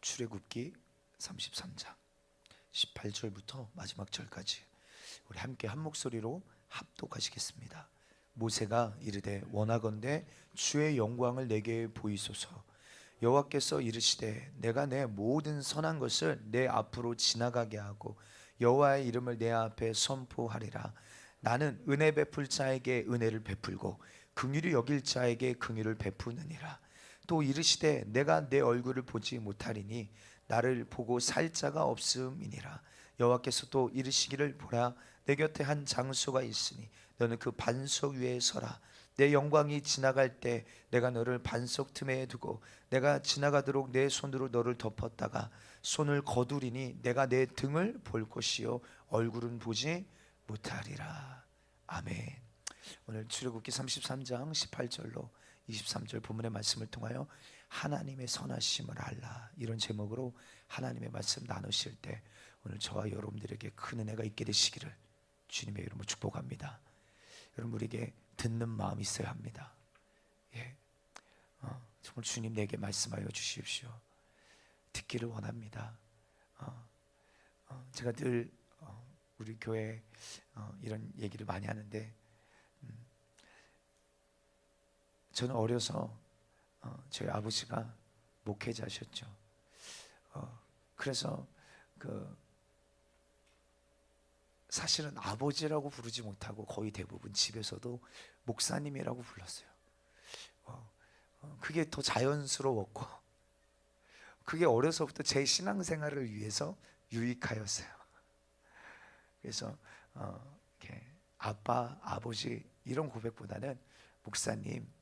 출애굽기 33장 18절부터 마지막 절까지 우리 함께 한 목소리로 합독하시겠습니다. 모세가 이르되 원하건대 주의 영광을 내게 보이소서. 여호와께서 이르시되 내가 내 모든 선한 것을 내 앞으로 지나가게 하고 여호와의 이름을 내 앞에 선포하리라. 나는 은혜 베풀 자에게 은혜를 베풀고 긍휼히 여길 자에게 긍휼을 베푸느니라. 또 이르시되 내가 내 얼굴을 보지 못하리니 나를 보고 살 자가 없음이니라. 여호와께서 또 이르시기를 보라, 내 곁에 한 장소가 있으니 너는 그 반석 위에 서라. 내 영광이 지나갈 때 내가 너를 반석 틈에 두고 내가 지나가도록 내 손으로 너를 덮었다가 손을 거두리니 내가 내 등을 볼 것이요 얼굴은 보지 못하리라. 아멘. 오늘 출애굽기 33장 18절로 23절 본문의 말씀을 통하여 하나님의 선하심을 알라, 이런 제목으로 하나님의 말씀 나누실 때 오늘 저와 여러분들에게 큰 은혜가 있게 되시기를 주님의 이름으로 축복합니다. 여러분, 우리에게 듣는 마음이 있어야 합니다. 정말 주님 내게 말씀하여 주십시오. 듣기를 원합니다. 제가 늘 우리 교회 이런 얘기를 많이 하는데, 저는 어려서 저희 아버지가 목회자셨죠. 그래서 사실은 아버지라고 부르지 못하고 거의 대부분 집에서도 목사님이라고 불렀어요. 그게 더 자연스러웠고 그게 어려서부터 제 신앙생활을 위해서 유익하였어요. 그래서 이렇게 아빠, 아버지 이런 고백보다는 목사님으로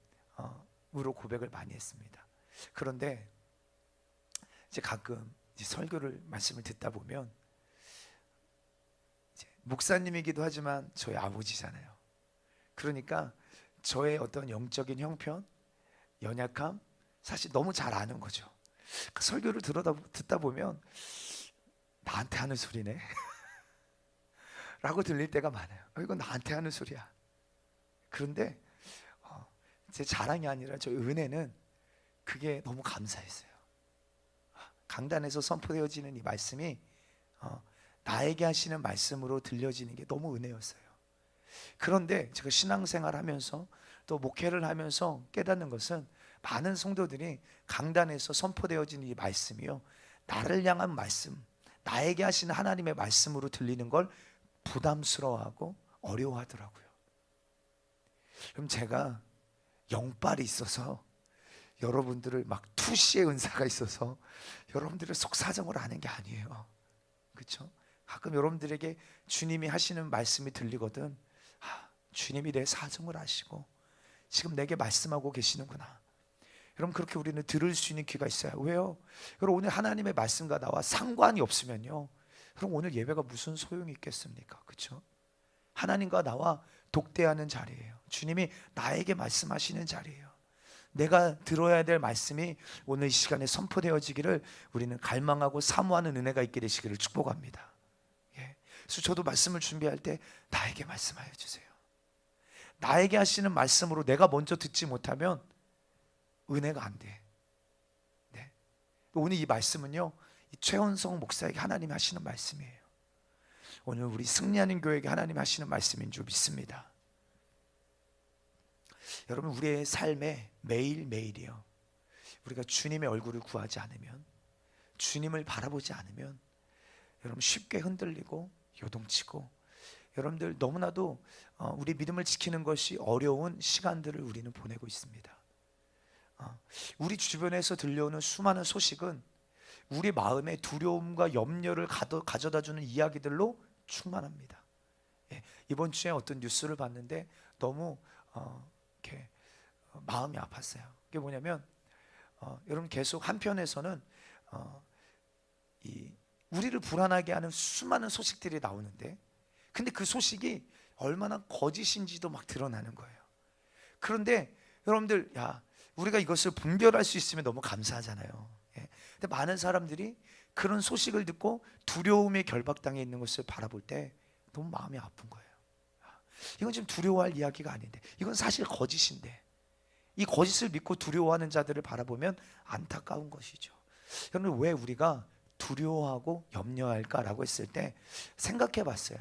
고백을 많이 했습니다. 그런데 이제 가끔 이제 설교를 말씀을 듣다 보면 이제 목사님이기도 하지만 저희 아버지잖아요. 그러니까 저의 어떤 영적인 형편, 연약함 사실 너무 잘 아는 거죠. 그 설교를 듣다 보면 나한테 하는 소리네 라고 들릴 때가 많아요. 이건 나한테 하는 소리야. 그런데 제 자랑이 아니라 저희 은혜는 그게 너무 감사했어요. 강단에서 선포되어지는 이 말씀이 나에게 하시는 말씀으로 들려지는 게 너무 은혜였어요. 그런데 제가 신앙생활 하면서 또 목회를 하면서 깨닫는 것은 많은 성도들이 강단에서 선포되어지는 이 말씀이요, 나를 향한 말씀, 나에게 하시는 하나님의 말씀으로 들리는 걸 부담스러워하고 어려워하더라고요. 그럼 제가 영빨이 있어서 여러분들을 막 투시의 은사가 있어서 여러분들을 속사정을 하는 게 아니에요. 그렇죠? 가끔 여러분들에게 주님이 하시는 말씀이 들리거든. 주님이 내 사정을 아시고 지금 내게 말씀하고 계시는구나. 여러분, 그렇게 우리는 들을 수 있는 귀가 있어요. 왜요? 여러분, 오늘 하나님의 말씀과 나와 상관이 없으면요, 그럼 오늘 예배가 무슨 소용이 있겠습니까? 그렇죠? 하나님과 나와 독대하는 자리예요. 주님이 나에게 말씀하시는 자리예요. 내가 들어야 될 말씀이 오늘 이 시간에 선포되어지기를 우리는 갈망하고 사모하는 은혜가 있게 되시기를 축복합니다. 그래서 저도 말씀을 준비할 때 나에게 말씀하여 주세요. 나에게 하시는 말씀으로 내가 먼저 듣지 못하면 은혜가 안 돼. 오늘 이 말씀은요, 이 최원성 목사에게 하나님이 하시는 말씀이에요. 오늘 우리 승리하는 교회에게 하나님이 하시는 말씀인 줄 믿습니다. 여러분, 우리의 삶에 매일매일이요, 우리가 주님의 얼굴을 구하지 않으면, 주님을 바라보지 않으면 여러분 쉽게 흔들리고 요동치고, 여러분들 너무나도 우리 믿음을 지키는 것이 어려운 시간들을 우리는 보내고 있습니다. 우리 주변에서 들려오는 수많은 소식은 우리 마음에 두려움과 염려를 가져다주는 이야기들로 충만합니다. 이번 주에 어떤 뉴스를 봤는데 너무 이렇게 마음이 아팠어요. 그게 뭐냐면 여러분, 계속 한편에서는 우리를 불안하게 하는 수많은 소식들이 나오는데, 근데 그 소식이 얼마나 거짓인지도 막 드러나는 거예요. 그런데 여러분들, 우리가 이것을 분별할 수 있으면 너무 감사하잖아요. 근데 많은 사람들이 그런 소식을 듣고 두려움의 결박당해 있는 것을 바라볼 때 너무 마음이 아픈 거예요. 이건 지금 두려워할 이야기가 아닌데, 이건 사실 거짓인데, 이 거짓을 믿고 두려워하는 자들을 바라보면 안타까운 것이죠. 여러분, 왜 우리가 두려워하고 염려할까라고 했을 때 생각해 봤어요.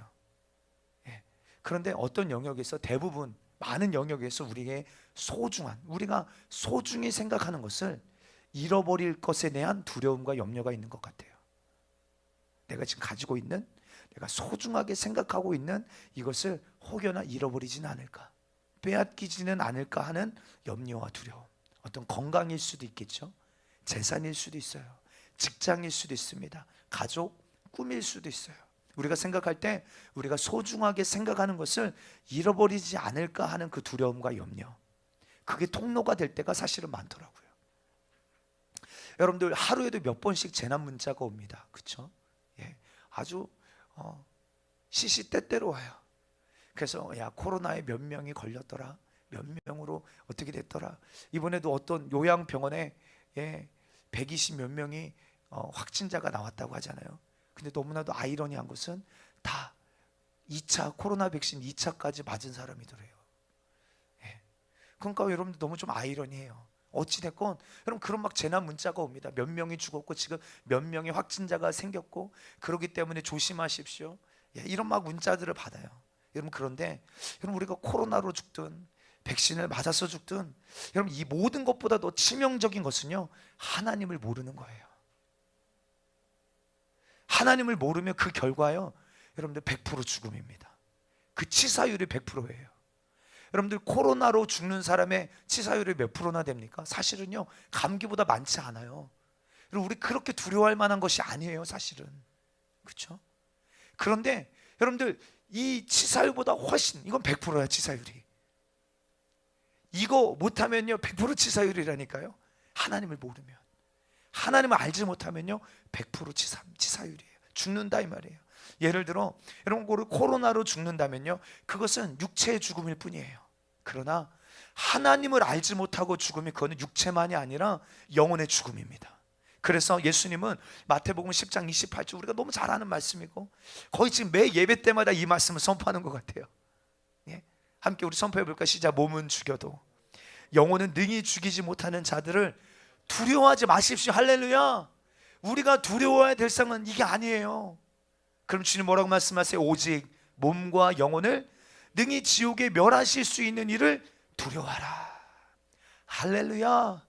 예. 그런데 어떤 영역에서, 대부분 많은 영역에서 우리의 소중한, 우리가 소중히 생각하는 것을 잃어버릴 것에 대한 두려움과 염려가 있는 것 같아요. 내가 지금 가지고 있는, 내가 소중하게 생각하고 있는 이것을 혹여나 잃어버리지는 않을까, 빼앗기지는 않을까 하는 염려와 두려움. 어떤 건강일 수도 있겠죠. 재산일 수도 있어요. 직장일 수도 있습니다. 가족, 꿈일 수도 있어요. 우리가 생각할 때 우리가 소중하게 생각하는 것을 잃어버리지 않을까 하는 그 두려움과 염려, 그게 통로가 될 때가 사실은 많더라고요. 여러분들 하루에도 몇 번씩 재난 문자가 옵니다. 그렇죠? 예, 아주 시시때때로 와요. 그래서 야, 코로나에 몇 명이 걸렸더라, 몇 명으로 어떻게 됐더라. 이번에도 어떤 요양병원에 120 몇 명이 확진자가 나왔다고 하잖아요. 근데 너무나도 아이러니한 것은 다 2차 코로나 백신 2차까지 맞은 사람이더래요. 예. 그러니까 여러분들 너무 좀 아이러니해요. 어찌됐건 여러분, 그런 막 재난 문자가 옵니다. 몇 명이 죽었고 지금 몇 명의 확진자가 생겼고, 그렇기 때문에 조심하십시오. 예, 이런 막 문자들을 받아요. 여러분, 그런데 여러분, 우리가 코로나로 죽든 백신을 맞아서 죽든, 여러분, 이 모든 것보다 더 치명적인 것은요, 하나님을 모르는 거예요. 하나님을 모르면 그 결과요, 여러분들 100% 죽음입니다. 그 치사율이 100%예요. 여러분들, 코로나로 죽는 사람의 치사율이 몇 프로나 됩니까? 사실은요, 감기보다 많지 않아요. 여러분, 우리 그렇게 두려워할 만한 것이 아니에요, 사실은. 그렇죠? 그런데 여러분들, 이 치사율보다 훨씬, 이건 100%야, 치사율이. 이거 못하면요 100% 치사율이라니까요. 하나님을 모르면, 하나님을 알지 못하면요 100% 치사율이에요. 죽는다 이 말이에요. 예를 들어 여러분, 코로나로 죽는다면요, 그것은 육체의 죽음일 뿐이에요. 그러나 하나님을 알지 못하고 죽으면 그거는 육체만이 아니라 영혼의 죽음입니다. 그래서 예수님은 마태복음 10장 28절, 우리가 너무 잘 아는 말씀이고 거의 지금 매 예배 때마다 이 말씀을 선포하는 것 같아요. 예? 함께 우리 선포해 볼까? 시작. 몸은 죽여도 영혼은 능히 죽이지 못하는 자들을 두려워하지 마십시오. 할렐루야. 우리가 두려워해야 될 상은 이게 아니에요. 그럼 주님 뭐라고 말씀하세요? 오직 몸과 영혼을 능히 지옥에 멸하실 수 있는 일을 두려워하라. 할렐루야.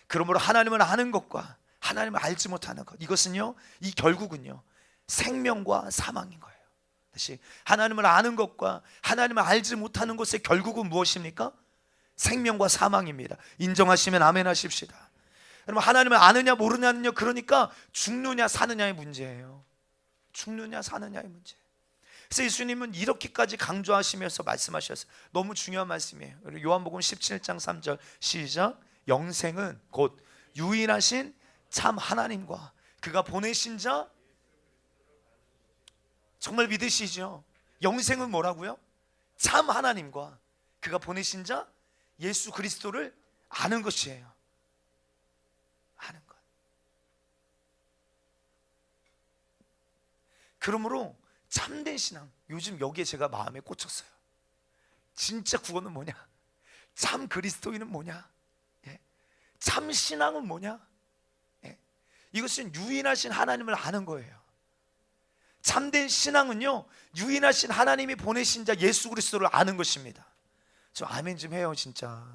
그러므로 하나님을 아는 것과 하나님을 알지 못하는 것, 이것은요, 이 결국은요 생명과 사망인 거예요. 다시, 하나님을 아는 것과 하나님을 알지 못하는 것의 결국은 무엇입니까? 생명과 사망입니다. 인정하시면 아멘 하십시다. 여러분, 하나님을 아느냐 모르냐는요, 그러니까 죽느냐 사느냐의 문제예요. 죽느냐 사느냐의 문제. 그래서 예수님은 이렇게까지 강조하시면서 말씀하셨어요. 너무 중요한 말씀이에요. 요한복음 17장 3절 시작. 영생은 곧 유일하신 참 하나님과 그가 보내신 자, 정말 믿으시죠? 영생은 뭐라고요? 참 하나님과 그가 보내신 자 예수 그리스도를 아는 것이에요. 아는 것. 그러므로 참된 신앙, 요즘 여기에 제가 마음에 꽂혔어요. 진짜 구원은 뭐냐? 참 그리스도인은 뭐냐? 예? 참 신앙은 뭐냐? 예? 이것은 유일하신 하나님을 아는 거예요. 참된 신앙은요, 유일하신 하나님이 보내신 자 예수 그리스도를 아는 것입니다. 저 아멘 좀 해요. 진짜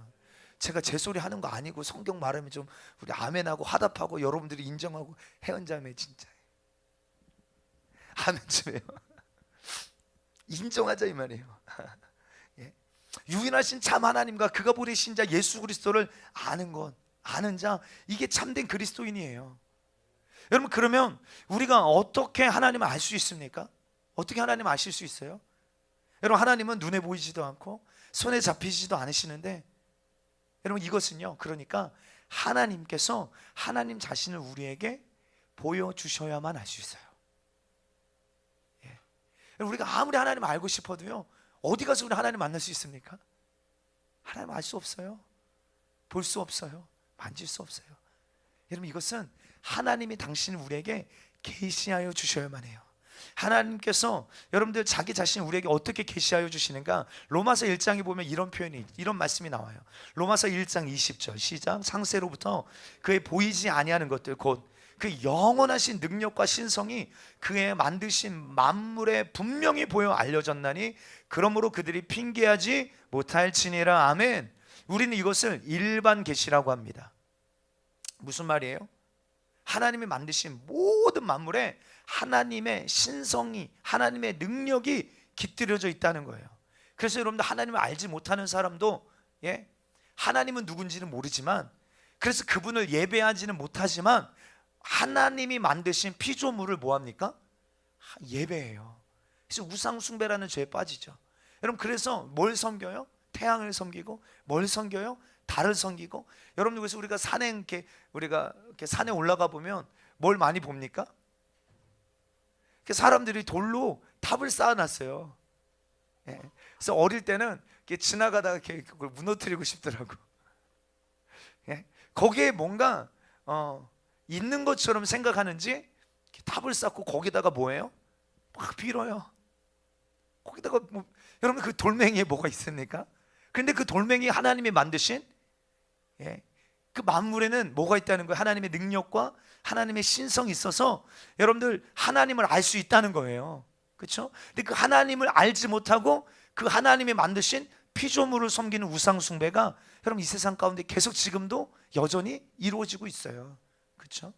제가 제 소리 하는 거 아니고 성경 말하면 좀 우리 아멘하고 화답하고 여러분들이 인정하고 해언자매 진짜 아멘 좀 해요. 인정하자 이 말이에요. 예? 유일하신 참 하나님과 그가 보내신 자 예수 그리스도를 아는 것, 아는 자, 이게 참된 그리스도인이에요. 여러분, 그러면 우리가 어떻게 하나님을 알 수 있습니까? 어떻게 하나님을 아실 수 있어요? 여러분, 하나님은 눈에 보이지도 않고 손에 잡히지도 않으시는데, 여러분, 이것은요, 그러니까 하나님께서 하나님 자신을 우리에게 보여주셔야만 알 수 있어요. 예. 우리가 아무리 하나님을 알고 싶어도요, 어디 가서 우리 하나님 만날 수 있습니까? 하나님 알 수 없어요. 볼 수 없어요. 만질 수 없어요. 여러분, 이것은 하나님이 당신을 우리에게 계시하여 주셔야만 해요. 하나님께서 여러분들 자기 자신을 우리에게 어떻게 계시하여 주시는가? 로마서 1장에 보면 이런 표현이, 이런 말씀이 나와요. 로마서 1장 20절 시작. 상세로부터 그의 보이지 아니하는 것들 곧 그 영원하신 능력과 신성이 그의 만드신 만물에 분명히 보여 알려졌나니 그러므로 그들이 핑계하지 못할지니라. 아멘. 우리는 이것을 일반 계시라고 합니다. 무슨 말이에요? 하나님이 만드신 모든 만물에 하나님의 신성이, 하나님의 능력이 깃들여져 있다는 거예요. 그래서 여러분들 하나님을 알지 못하는 사람도 하나님은 누군지는 모르지만, 그래서 그분을 예배하지는 못하지만 하나님이 만드신 피조물을 뭐합니까? 예배해요. 그래서 우상숭배라는 죄에 빠지죠. 여러분, 그래서 뭘 섬겨요? 태양을 섬기고, 뭘 섬겨요? 달을 섬기고. 여러분, 그래서 우리가 우리가 이렇게 산에 올라가 보면 뭘 많이 봅니까? 사람들이 돌로 탑을 쌓아놨어요. 그래서 어릴 때는 지나가다가 그걸 무너뜨리고 싶더라고. 거기에 뭔가 있는 것처럼 생각하는지 탑을 쌓고 거기다가 뭐예요? 막 빌어요. 거기다가 여러분, 그 돌멩이에 뭐가 있습니까? 근데 그 돌멩이 하나님이 만드신 그 만물에는 뭐가 있다는 거예요? 하나님의 능력과 하나님의 신성이 있어서 여러분들 하나님을 알 수 있다는 거예요. 그렇죠? 근데 그 하나님을 알지 못하고 그 하나님이 만드신 피조물을 섬기는 우상 숭배가 여러분 이 세상 가운데 계속 지금도 여전히 이루어지고 있어요. 그렇죠?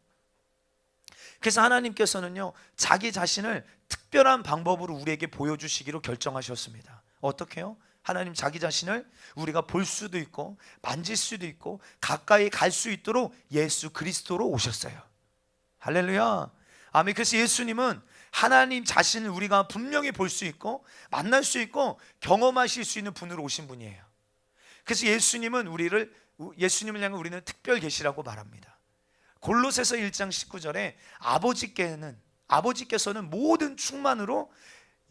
그래서 하나님께서는요, 자기 자신을 특별한 방법으로 우리에게 보여주시기로 결정하셨습니다. 어떻게요? 하나님 자기 자신을 우리가 볼 수도 있고 만질 수도 있고 가까이 갈 수 있도록 예수 그리스도로 오셨어요. 할렐루야, 아멘. 그래서 예수님은 하나님 자신을 우리가 분명히 볼 수 있고 만날 수 있고 경험하실 수 있는 분으로 오신 분이에요. 그래서 예수님을 향해 우리는 특별 계시라고 말합니다. 골로새서 1장 19절에 아버지께서는 모든 충만으로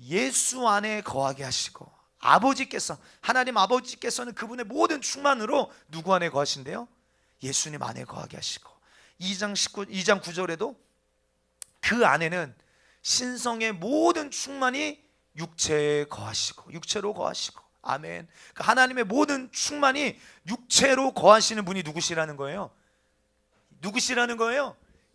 예수 안에 거하게 하시고, 하나님 아버지께서는 그분의 모든 충만으로 누구 안에 거하신대요? 예수님 안에 거하게 하시고, 2장 9절에도 그 안에는 신성의 모든 충만이 육체에 거하시고, 육체로 거하시고. 아멘. 하나님의 모든 충만이 육체로 거하시는 분이 누구시라는 거예요?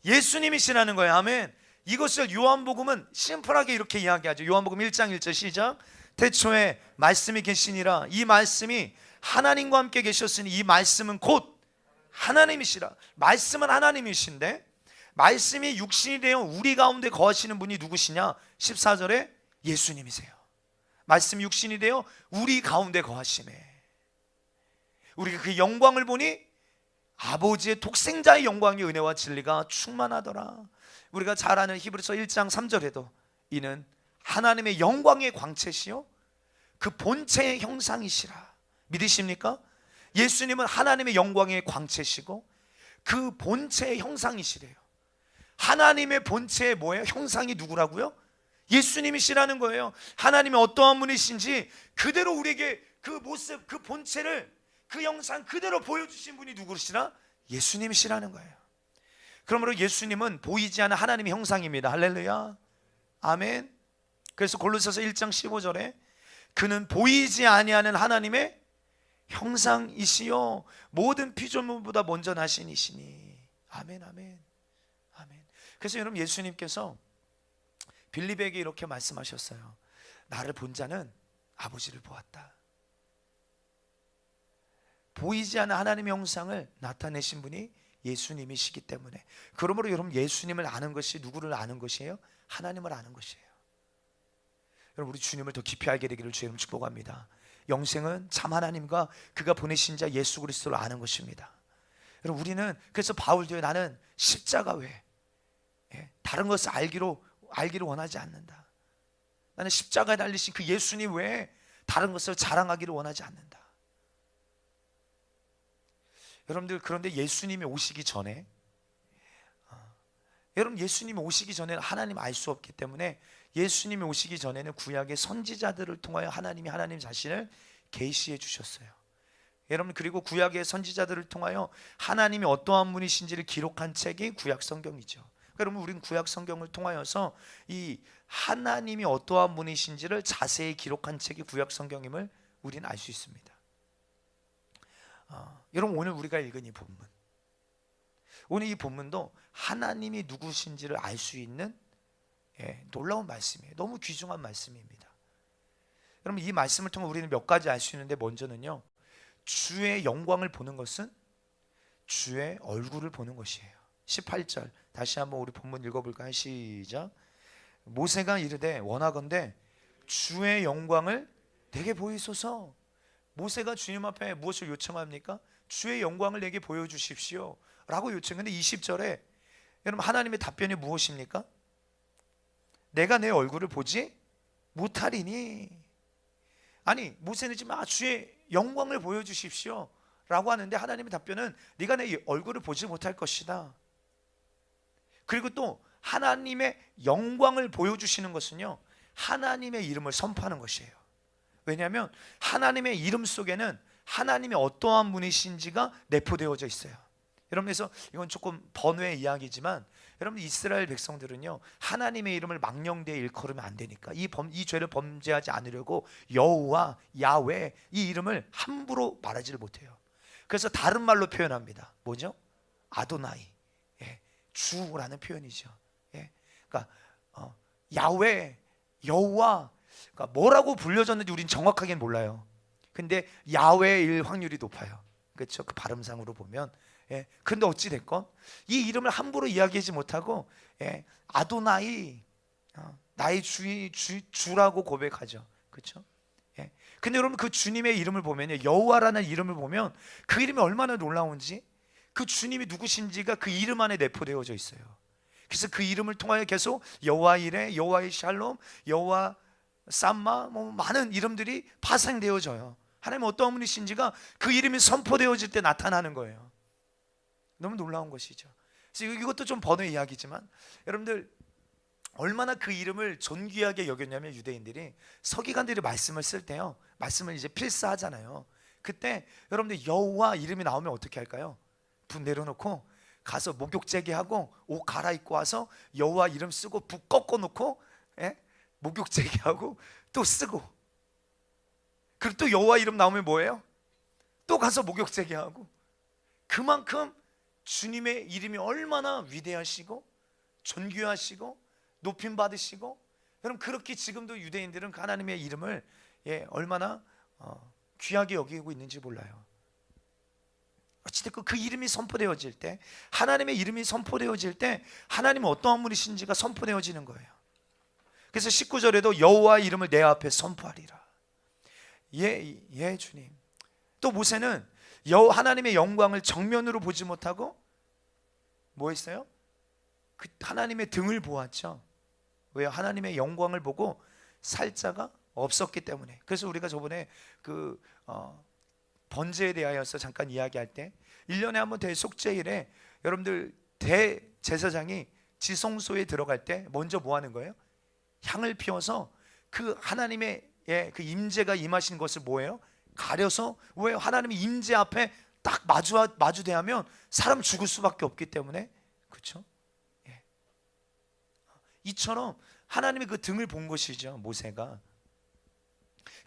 예수님이시라는 거예요. 아멘. 이것을 요한복음은 심플하게 이렇게 이야기하죠. 요한복음 1장 1절 시작. 태초에 말씀이 계시니라. 이 말씀이 하나님과 함께 계셨으니 이 말씀은 곧 하나님이시라. 말씀은 하나님이신데 말씀이 육신이 되어 우리 가운데 거하시는 분이 누구시냐? 14절에 예수님이세요. 말씀이 육신이 되어 우리 가운데 거하시네. 우리가 그 영광을 보니 아버지의 독생자의 영광의 은혜와 진리가 충만하더라. 우리가 잘 아는 히브리서 1장 3절에도 이는 하나님의 영광의 광채시요 그 본체의 형상이시라. 믿으십니까? 예수님은 하나님의 영광의 광채시고 그 본체의 형상이시래요. 하나님의 본체의 뭐예요? 형상이 누구라고요? 예수님이시라는 거예요. 하나님이 어떠한 분이신지 그대로 우리에게 그 모습, 그 본체를, 그 형상 그대로 보여주신 분이 누구시라? 예수님이시라는 거예요. 그러므로 예수님은 보이지 않는 하나님의 형상입니다. 할렐루야, 아멘. 그래서 골로새서 1장 15절에 그는 보이지 아니하는 하나님의 형상이시요 모든 피조물보다 먼저 나신 이시니. 아멘, 아멘, 아멘. 그래서 여러분, 예수님께서 빌립에게 이렇게 말씀하셨어요. 나를 본 자는 아버지를 보았다. 보이지 않는 하나님의 형상을 나타내신 분이 예수님이시기 때문에, 그러므로 여러분, 예수님을 아는 것이 누구를 아는 것이에요? 하나님을 아는 것이에요. 여러분, 우리 주님을 더 깊이 알게 되기를 주의 이름으로 축복합니다. 영생은 참 하나님과 그가 보내신 자 예수 그리스도를 아는 것입니다. 여러분, 우리는 그래서 바울도 나는 십자가 외에 다른 것을 알기를 원하지 않는다. 나는 십자가에 달리신 그 예수님 외에 다른 것을 자랑하기를 원하지 않는다. 여러분들, 그런데 예수님이 오시기 전에 하나님 알 수 없기 때문에 예수님이 오시기 전에는 구약의 선지자들을 통하여 하나님이 하나님 자신을 계시해 주셨어요. 여러분, 그리고 구약의 선지자들을 통하여 하나님이 어떠한 분이신지를 기록한 책이 구약 성경이죠. 여러분, 우린 구약 성경을 통하여서 이 하나님이 어떠한 분이신지를 자세히 기록한 책이 구약 성경임을 우리는 알 수 있습니다. 여러분, 오늘 우리가 읽은 이 본문, 오늘 이 본문도 하나님이 누구신지를 알 수 있는 놀라운 말씀이에요. 너무 귀중한 말씀입니다. 여러분, 이 말씀을 통해 우리는 몇 가지 알 수 있는데, 먼저는요, 주의 영광을 보는 것은 주의 얼굴을 보는 것이에요. 18절 다시 한번 우리 본문 읽어볼까요? 시작. 모세가 이르되 원하건대 주의 영광을 내게 보이소서. 모세가 주님 앞에 무엇을 요청합니까? 주의 영광을 내게 보여주십시오 라고 요청했는데, 20절에 여러분, 하나님의 답변이 무엇입니까? 내가 내 얼굴을 보지 못하리니. 아니, 모세는 지금 주의 영광을 보여주십시오 라고 하는데, 하나님의 답변은 네가 내 얼굴을 보지 못할 것이다. 그리고 또 하나님의 영광을 보여주시는 것은요, 하나님의 이름을 선포하는 것이에요. 왜냐하면 하나님의 이름 속에는 하나님이 어떠한 분이신지가 내포되어져 있어요. 여러분, 그래서 이건 조금 번외의 이야기지만, 여러분, 이스라엘 백성들은요, 하나님의 이름을 망령되이 일컬으면 안 되니까 이 죄를 범죄하지 않으려고 여호와, 야훼 이 이름을 함부로 말하지를 못해요. 그래서 다른 말로 표현합니다. 뭐죠? 아도나이, 주라는 표현이죠. 그러니까 야훼, 여호와, 그러니까 뭐라고 불려졌는지 우린 정확하게는 몰라요. 근데 야훼일 확률이 높아요. 그렇죠? 그 발음상으로 보면. 근데 어찌 됐건 이 이름을 함부로 이야기하지 못하고 아도나이, 나의 주라고 고백하죠. 그렇죠? 근데 여러분, 그 주님의 이름을 보면요, 여호와라는 이름을 보면 그 이름이 얼마나 놀라운지, 그 주님이 누구신지가 그 이름 안에 내포되어져 있어요. 그래서 그 이름을 통하여 계속 여호와 이레, 여호와의 샬롬, 여호와 삼마, 많은 이름들이 파생되어져요. 하나님 어떠한 분이신지가 그 이름이 선포되어질 때 나타나는 거예요. 너무 놀라운 것이죠. 그래서 이것도 좀 번외 이야기지만, 여러분들 얼마나 그 이름을 존귀하게 여겼냐면, 유대인들이 서기관들이 말씀을 쓸 때요, 말씀을 이제 필사하잖아요. 그때 여러분들 여호와 이름이 나오면 어떻게 할까요? 붓 내려놓고 가서 목욕제기하고 옷 갈아입고 와서 여호와 이름 쓰고 붓 꺾어 놓고 목욕제기하고 또 쓰고, 그리고 또 여호와 이름 나오면 뭐예요? 또 가서 목욕제기하고. 그만큼 주님의 이름이 얼마나 위대하시고 존귀하시고 높임 받으시고, 여러분, 그렇게 지금도 유대인들은 하나님의 이름을 얼마나 귀하게 여기고 있는지 몰라요. 어찌됐건 그 이름이 선포되어질 때, 하나님의 이름이 선포되어질 때 하나님은 어떠한 분이신지가 선포되어지는 거예요. 그래서 19절에도 여호와 이름을 내 앞에 선포하리라. 예 주님. 또 모세는 하나님의 영광을 정면으로 보지 못하고 뭐 했어요? 그 하나님의 등을 보았죠. 왜요? 하나님의 영광을 보고 살 자가 없었기 때문에. 그래서 우리가 저번에 그 번제에 대하여서 잠깐 이야기할 때, 1년에 한 번 대속제일에 여러분들 대제사장이 지성소에 들어갈 때 먼저 뭐 하는 거예요? 향을 피워서 그 하나님의 그 임재가 임하신 것을 뭐예요? 가려서. 왜? 하나님의 임재 앞에 딱 마주대하면 사람 죽을 수밖에 없기 때문에. 그렇죠? 이처럼 하나님의 그 등을 본 것이죠, 모세가.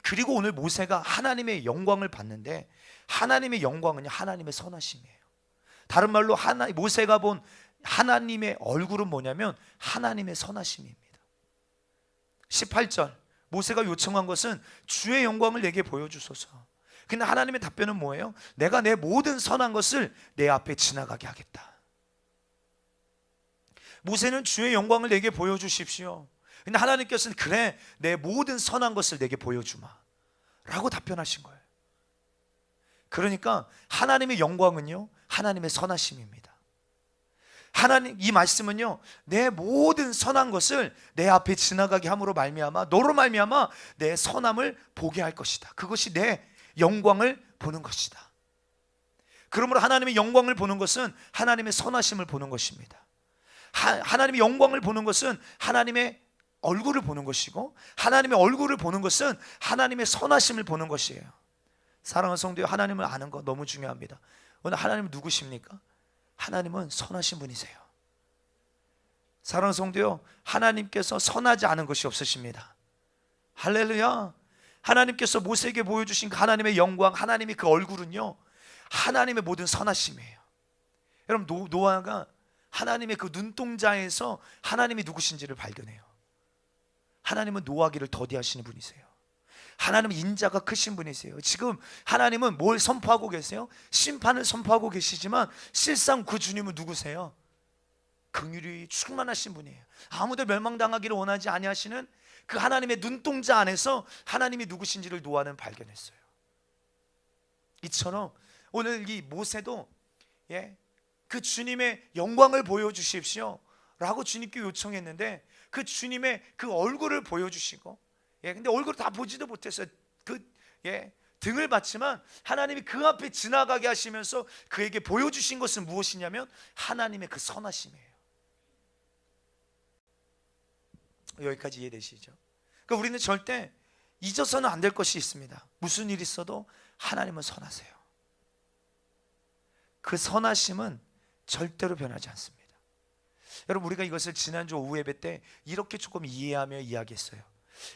그리고 오늘 모세가 하나님의 영광을 봤는데, 하나님의 영광은요, 하나님의 선하심이에요. 다른 말로 모세가 본 하나님의 얼굴은 뭐냐면 하나님의 선하심입니다. 18절, 모세가 요청한 것은 주의 영광을 내게 보여주소서. 근데 하나님의 답변은 뭐예요? 내가 내 모든 선한 것을 내 앞에 지나가게 하겠다. 모세는 주의 영광을 내게 보여주십시오. 근데 하나님께서는 그래, 내 모든 선한 것을 내게 보여주마 라고 답변하신 거예요. 그러니까 하나님의 영광은요, 하나님의 선하심입니다. 하나님, 이 말씀은요, 내 모든 선한 것을 내 앞에 지나가게 함으로 말미암아, 너로 말미암아 내 선함을 보게 할 것이다. 그것이 내 영광을 보는 것이다. 그러므로 하나님의 영광을 보는 것은 하나님의 선하심을 보는 것입니다. 하나님의 영광을 보는 것은 하나님의 얼굴을 보는 것이고, 하나님의 얼굴을 보는 것은 하나님의 선하심을 보는 것이에요. 사랑하는 성도여, 하나님을 아는 거 너무 중요합니다. 오늘 하나님은 누구십니까? 하나님은 선하신 분이세요. 사랑하는 성도요, 하나님께서 선하지 않은 것이 없으십니다. 할렐루야. 하나님께서 모세에게 보여주신 그 하나님의 영광, 하나님의 그 얼굴은요, 하나님의 모든 선하심이에요. 여러분, 노아가 하나님의 그 눈동자에서 하나님이 누구신지를 발견해요. 하나님은 노하기를 더디하시는 분이세요. 하나님은 인자가 크신 분이세요. 지금 하나님은 뭘 선포하고 계세요? 심판을 선포하고 계시지만 실상 그 주님은 누구세요? 긍휼이 충만하신 분이에요. 아무도 멸망당하기를 원하지 아니하시는 그 하나님의 눈동자 안에서 하나님이 누구신지를 노아는 발견했어요. 이처럼 오늘 이 모세도 그 주님의 영광을 보여주십시오 라고 주님께 요청했는데 그 주님의 그 얼굴을 보여주시고, 근데 얼굴을 다 보지도 못했어요. 등을 봤지만 하나님이 그 앞에 지나가게 하시면서 그에게 보여주신 것은 무엇이냐면 하나님의 그 선하심이에요. 여기까지 이해되시죠? 그러니까 우리는 절대 잊어서는 안 될 것이 있습니다. 무슨 일이 있어도 하나님은 선하세요. 그 선하심은 절대로 변하지 않습니다. 여러분, 우리가 이것을 지난주 오후 예배 때 이렇게 조금 이해하며 이야기했어요.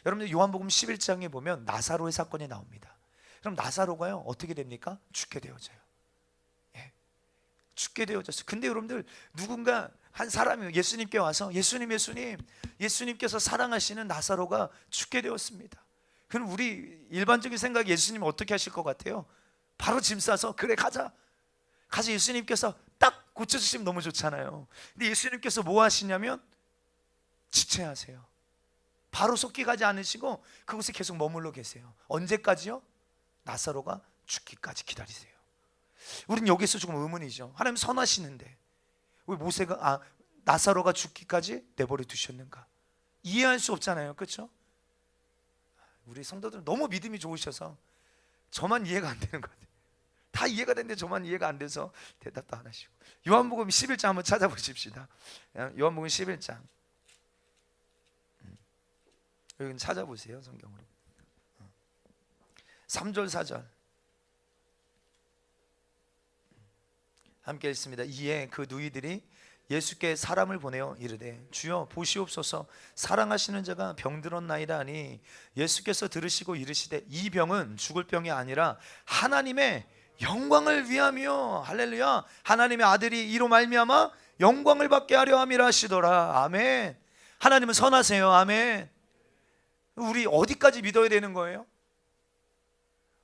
여러분들 요한복음 11장에 보면 나사로의 사건이 나옵니다. 그럼 나사로가요 어떻게 됩니까? 죽게 되어져요. 죽게 되어졌어요. 근데 여러분들, 누군가 한 사람이 예수님께 와서 예수님께서 사랑하시는 나사로가 죽게 되었습니다. 그럼 우리 일반적인 생각에 예수님은 어떻게 하실 것 같아요? 바로 짐 싸서 그래 가자. 가서 예수님께서 딱 고쳐주시면 너무 좋잖아요. 근데 예수님께서 뭐 하시냐면 지체하세요. 바로 속기 가지 않으시고 그곳에 계속 머물러 계세요. 언제까지요? 나사로가 죽기까지 기다리세요. 우린 여기서 조금 의문이죠. 하나님 선하시는데 왜 나사로가 죽기까지 내버려 두셨는가? 이해할 수 없잖아요. 그렇죠? 우리 성도들은 너무 믿음이 좋으셔서 저만 이해가 안 되는 것 같아요. 다 이해가 되는데 저만 이해가 안 돼서 대답도 안 하시고. 요한복음 11장 한번 찾아보십시다. 요한복음 11장 여기는 찾아보세요. 성경으로 3절 4절 함께 읽습니다. 이에 그 누이들이 예수께 사람을 보내어 이르되 주여 보시옵소서, 사랑하시는 자가 병들었나이다 하니 예수께서 들으시고 이르시되 이 병은 죽을 병이 아니라 하나님의 영광을 위하며, 할렐루야, 하나님의 아들이 이로 말미암아 영광을 받게 하려 함이라 하시더라. 아멘. 하나님은 선하세요. 아멘. 우리 어디까지 믿어야 되는 거예요?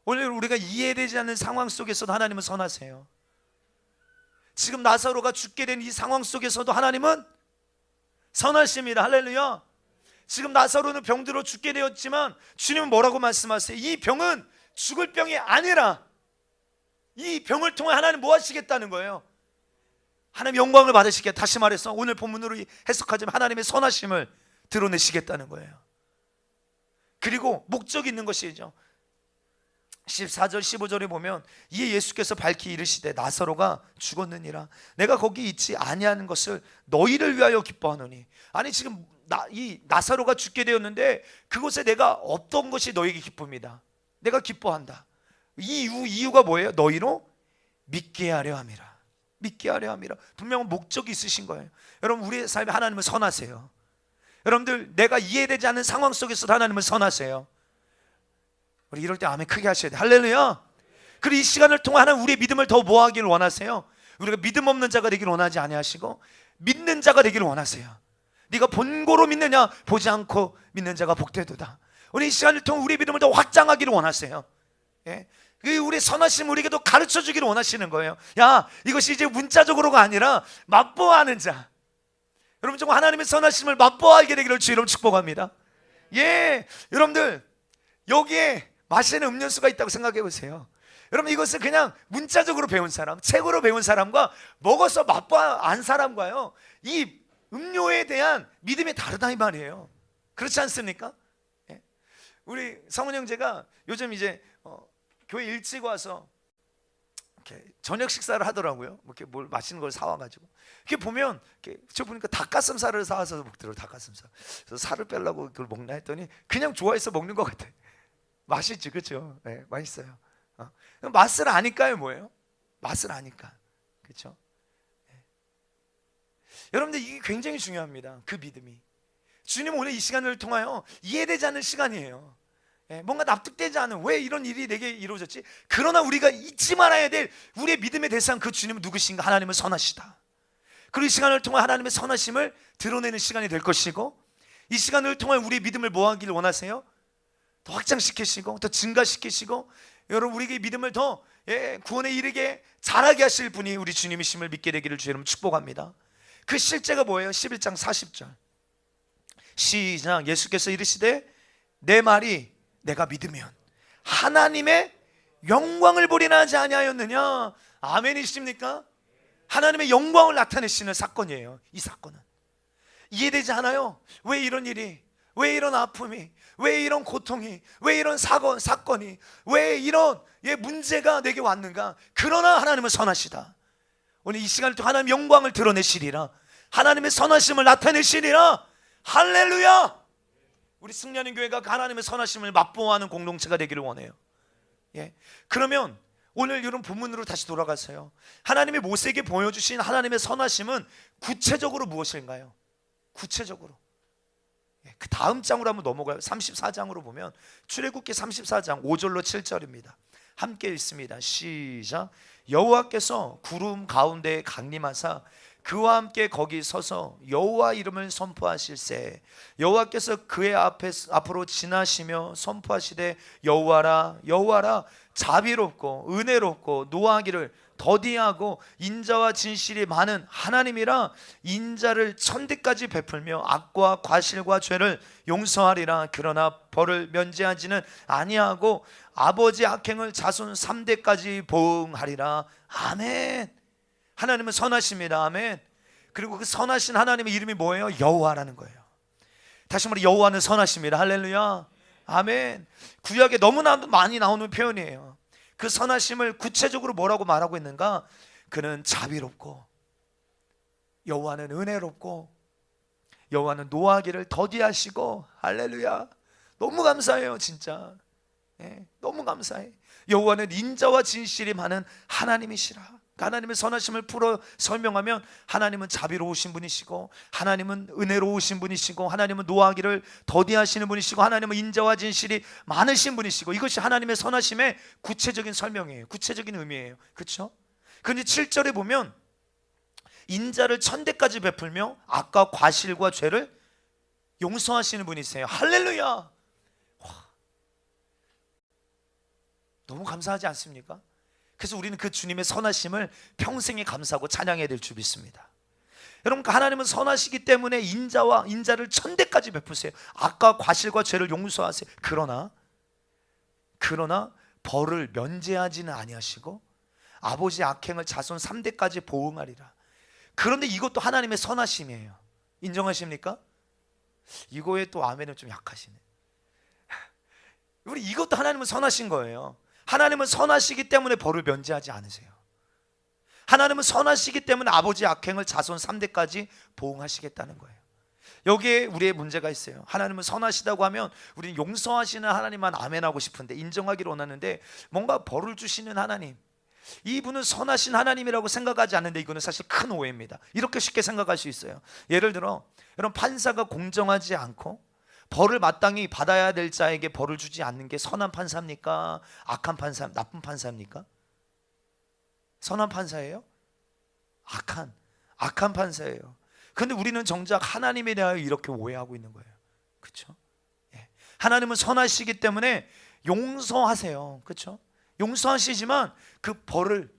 오늘 우리가 이해되지 않는 상황 속에서도 하나님은 선하세요. 지금 나사로가 죽게 된 이 상황 속에서도 하나님은 선하십니다. 할렐루야. 지금 나사로는 병들어 죽게 되었지만 주님은 뭐라고 말씀하세요? 이 병은 죽을 병이 아니라, 이 병을 통해 하나님 뭐 하시겠다는 거예요? 하나님 영광을 받으시겠다. 다시 말해서 오늘 본문으로 해석하자면 하나님의 선하심을 드러내시겠다는 거예요. 그리고 목적이 있는 것이죠. 14절 15절에 보면 이에 예수께서 밝히 이르시되 나사로가 죽었느니라. 내가 거기 있지 아니하는 것을 너희를 위하여 기뻐하노니. 아니 지금 이 나사로가 죽게 되었는데 그곳에 내가 없던 것이 너에게 기쁨이다. 내가 기뻐한다. 이유가 뭐예요? 너희로 믿게 하려 함이라. 믿게 하려 함이라. 분명한 목적이 있으신 거예요. 여러분, 우리의 삶에 하나님은 선하세요. 여러분들, 내가 이해되지 않는 상황 속에서도 하나님은 선하세요. 우리 이럴 때 아멘 크게 하셔야 돼요. 할렐루야. 그리고 이 시간을 통해 하나님 우리의 믿음을 더 모아가기를 원하세요. 우리가 믿음 없는 자가 되기를 원하지 아니하시고 믿는 자가 되기를 원하세요. 네가 본고로 믿느냐? 보지 않고 믿는 자가 복되도다. 우리 이 시간을 통해 우리의 믿음을 더 확장하기를 원하세요. 우리 선하심 우리에게도 가르쳐 주기를 원하시는 거예요. 야, 이것이 이제 문자적으로가 아니라 맛보아하는 자. 여러분, 정말 하나님의 선하심을 맛보아하게 되기를 주 이름 축복합니다. 여러분들, 여기에 마시는 음료수가 있다고 생각해 보세요. 여러분, 이것은 그냥 문자적으로 배운 사람, 책으로 배운 사람과 먹어서 맛보아한 사람과요, 이 음료에 대한 믿음이 다르다 이 말이에요. 그렇지 않습니까? 우리 성훈 형제가 요즘 이제 교회 일찍 와서 이렇게 저녁 식사를 하더라고요. 이렇게 뭘 맛있는 걸 사와가지고 이렇게 보면 저 보니까 닭가슴살을 사와서 먹더라고요. 닭가슴살. 그래서 살을 빼려고 그걸 먹나 했더니 그냥 좋아해서 먹는 것 같아. 맛있지, 그렇죠? 네, 맛있어요. 맛을 아니까요, 뭐예요? 맛을 아니까, 그렇죠? 여러분들 이게 굉장히 중요합니다. 그 믿음이. 주님 오늘 이 시간을 통하여 이해되지 않는 시간이에요. 뭔가 납득되지 않은, 왜 이런 일이 내게 이루어졌지? 그러나 우리가 잊지 말아야 될 우리의 믿음의 대상, 그 주님은 누구신가? 하나님은 선하시다. 그리고 이 시간을 통해 하나님의 선하심을 드러내는 시간이 될 것이고, 이 시간을 통해 우리의 믿음을 뭐 하기를 원하세요? 더 확장시키시고 더 증가시키시고, 여러분 우리에게 믿음을 더 구원에 이르게 잘하게 하실 분이 우리 주님이심을 믿게 되기를 주의 이름으로 축복합니다. 그 실제가 뭐예요? 11장 40절 시작. 예수께서 이르시되 내 말이 내가 믿으면 하나님의 영광을 보리라 하지 아니하였느냐. 아멘이십니까? 하나님의 영광을 나타내시는 사건이에요. 이 사건은 이해되지 않아요. 왜 이런 일이, 왜 이런 아픔이, 왜 이런 고통이, 왜 이런 사건이, 왜 이런 문제가 내게 왔는가? 그러나 하나님은 선하시다. 오늘 이 시간을 통해 하나님의 영광을 드러내시리라, 하나님의 선하심을 나타내시리라. 할렐루야. 우리 승리하는 교회가 하나님의 선하심을 맛보아하는 공동체가 되기를 원해요. 그러면 오늘 이런 본문으로 다시 돌아가세요. 하나님이 모세에게 보여주신 하나님의 선하심은 구체적으로 무엇인가요? 구체적으로 그 다음 장으로 한번 넘어가요. 34장으로 보면 출애굽기 34장 5절로 7절입니다. 함께 읽습니다. 시작. 여호와께서 구름 가운데 강림하사 그와 함께 거기 서서 여호와 이름을 선포하실세. 여호와께서 그의 앞으로 지나시며 선포하시되 여호와라 여호와라 자비롭고 은혜롭고 노하기를 더디하고 인자와 진실이 많은 하나님이라. 인자를 천대까지 베풀며 악과 과실과 죄를 용서하리라. 그러나 벌을 면제하지는 아니하고 아버지 악행을 자손 3대까지 보응하리라. 아멘. 하나님은 선하십니다. 아멘. 그리고 그 선하신 하나님의 이름이 뭐예요? 여호와라는 거예요. 다시 말해 여호와는 선하십니다. 할렐루야. 아멘. 구약에 너무나 많이 나오는 표현이에요. 그 선하심을 구체적으로 뭐라고 말하고 있는가? 그는 자비롭고, 여호와는 은혜롭고, 여호와는 노하기를 더디하시고. 할렐루야. 너무 감사해요 진짜. 너무 감사해. 여호와는 인자와 진실이 많은 하나님이시라. 하나님의 선하심을 풀어 설명하면 하나님은 자비로우신 분이시고, 하나님은 은혜로우신 분이시고, 하나님은 노하기를 더디하시는 분이시고, 하나님은 인자와 진실이 많으신 분이시고, 이것이 하나님의 선하심의 구체적인 설명이에요. 구체적인 의미예요. 그렇죠? 그런데 7절에 보면 인자를 천대까지 베풀며 악과 과실과 죄를 용서하시는 분이세요. 할렐루야. 와, 너무 감사하지 않습니까? 그래서 우리는 그 주님의 선하심을 평생에 감사하고 찬양해야 될 줄 믿습니다. 여러분 하나님은 선하시기 때문에 인자를 천대까지 베푸세요. 악과 과실과 죄를 용서하세요. 그러나 벌을 면제하지는 아니하시고 아버지 악행을 자손 3대까지 보응하리라. 그런데 이것도 하나님의 선하심이에요. 인정하십니까? 이거에 또 아멘은 좀 약하시네. 우리 이것도 하나님은 선하신 거예요. 하나님은 선하시기 때문에 벌을 면제하지 않으세요. 하나님은 선하시기 때문에 아버지 악행을 자손 3대까지 보응하시겠다는 거예요. 여기에 우리의 문제가 있어요. 하나님은 선하시다고 하면 우리는 용서하시는 하나님만 아멘하고 싶은데, 인정하기를 원하는데, 뭔가 벌을 주시는 하나님, 이분은 선하신 하나님이라고 생각하지 않는데 이거는 사실 큰 오해입니다. 이렇게 쉽게 생각할 수 있어요. 예를 들어 여러분, 판사가 공정하지 않고 벌을 마땅히 받아야 될 자에게 벌을 주지 않는 게 선한 판사입니까? 악한 판사, 나쁜 판사입니까? 선한 판사예요? 악한 판사예요. 그런데 우리는 정작 하나님에 대하여 이렇게 오해하고 있는 거예요. 그렇죠? 하나님은 선하시기 때문에 용서하세요. 그렇죠? 용서하시지만 그 벌을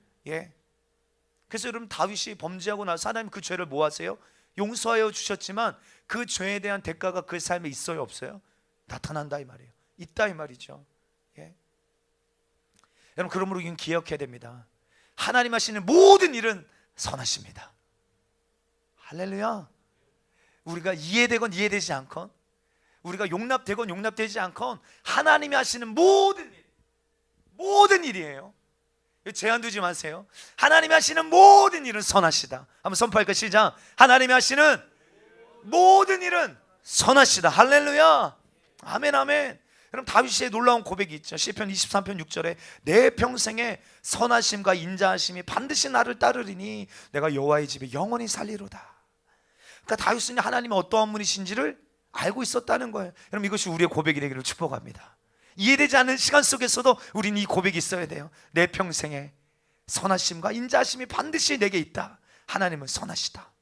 그래서 여러분 다윗이 범죄하고 나서 하나님 그 죄를 뭐 하세요? 용서하여 주셨지만 그 죄에 대한 대가가 그 삶에 있어요, 없어요? 나타난다 이 말이에요. 있다 이 말이죠. 여러분 그러므로 이건 기억해야 됩니다. 하나님 하시는 모든 일은 선하십니다. 할렐루야. 우리가 이해되건 이해되지 않건, 우리가 용납되건 용납되지 않건 하나님이 하시는 모든 일이에요. 제한 두지 마세요. 하나님이 하시는 모든 일은 선하시다. 한번 선포할까? 시작. 하나님이 하시는 모든 일은 선하시다. 할렐루야. 아멘 아멘. 여러분 다윗의 놀라운 고백이 있죠. 시편 23편 6절에 내 평생에 선하심과 인자하심이 반드시 나를 따르리니 내가 여호와의 집에 영원히 살리로다. 그러니까 다윗은 하나님이 어떠한 분이신지를 알고 있었다는 거예요. 여러분, 이것이 우리의 고백이 되기를 축복합니다. 이해되지 않는 시간 속에서도 우리는 이 고백이 있어야 돼요. 내 평생에 선하심과 인자하심이 반드시 내게 있다. 하나님은 선하시다.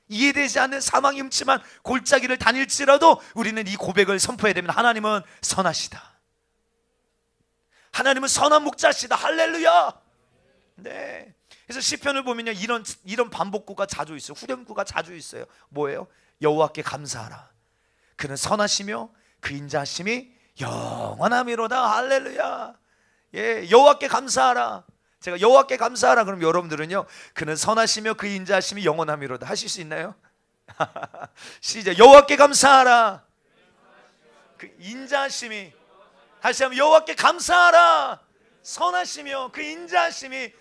이해되지 않는 사망이 음침한 골짜기를 다닐지라도 우리는 이 고백을 선포해야 됩니다. 하나님은 선하시다. 하나님은 선한 목자시다. 할렐루야. 네. 그래서 시편을 보면요, 이런 반복구가 자주 있어요. 후렴구가 자주 있어요. 뭐예요? 여호와께 감사하라. 그는 선하시며 그 인자하심이 영원함이로다. 할렐루야. 예, 여호와께 감사하라. 제가 여호와께 감사하라 그럼 여러분들은요, 그는 선하시며 그 인자하심이 영원함이로다 하실 수 있나요? 시작. 여호와께 감사하라. 그 인자하심이, 다시 한번 여호와께 감사하라. 선하시며 그 인자하심이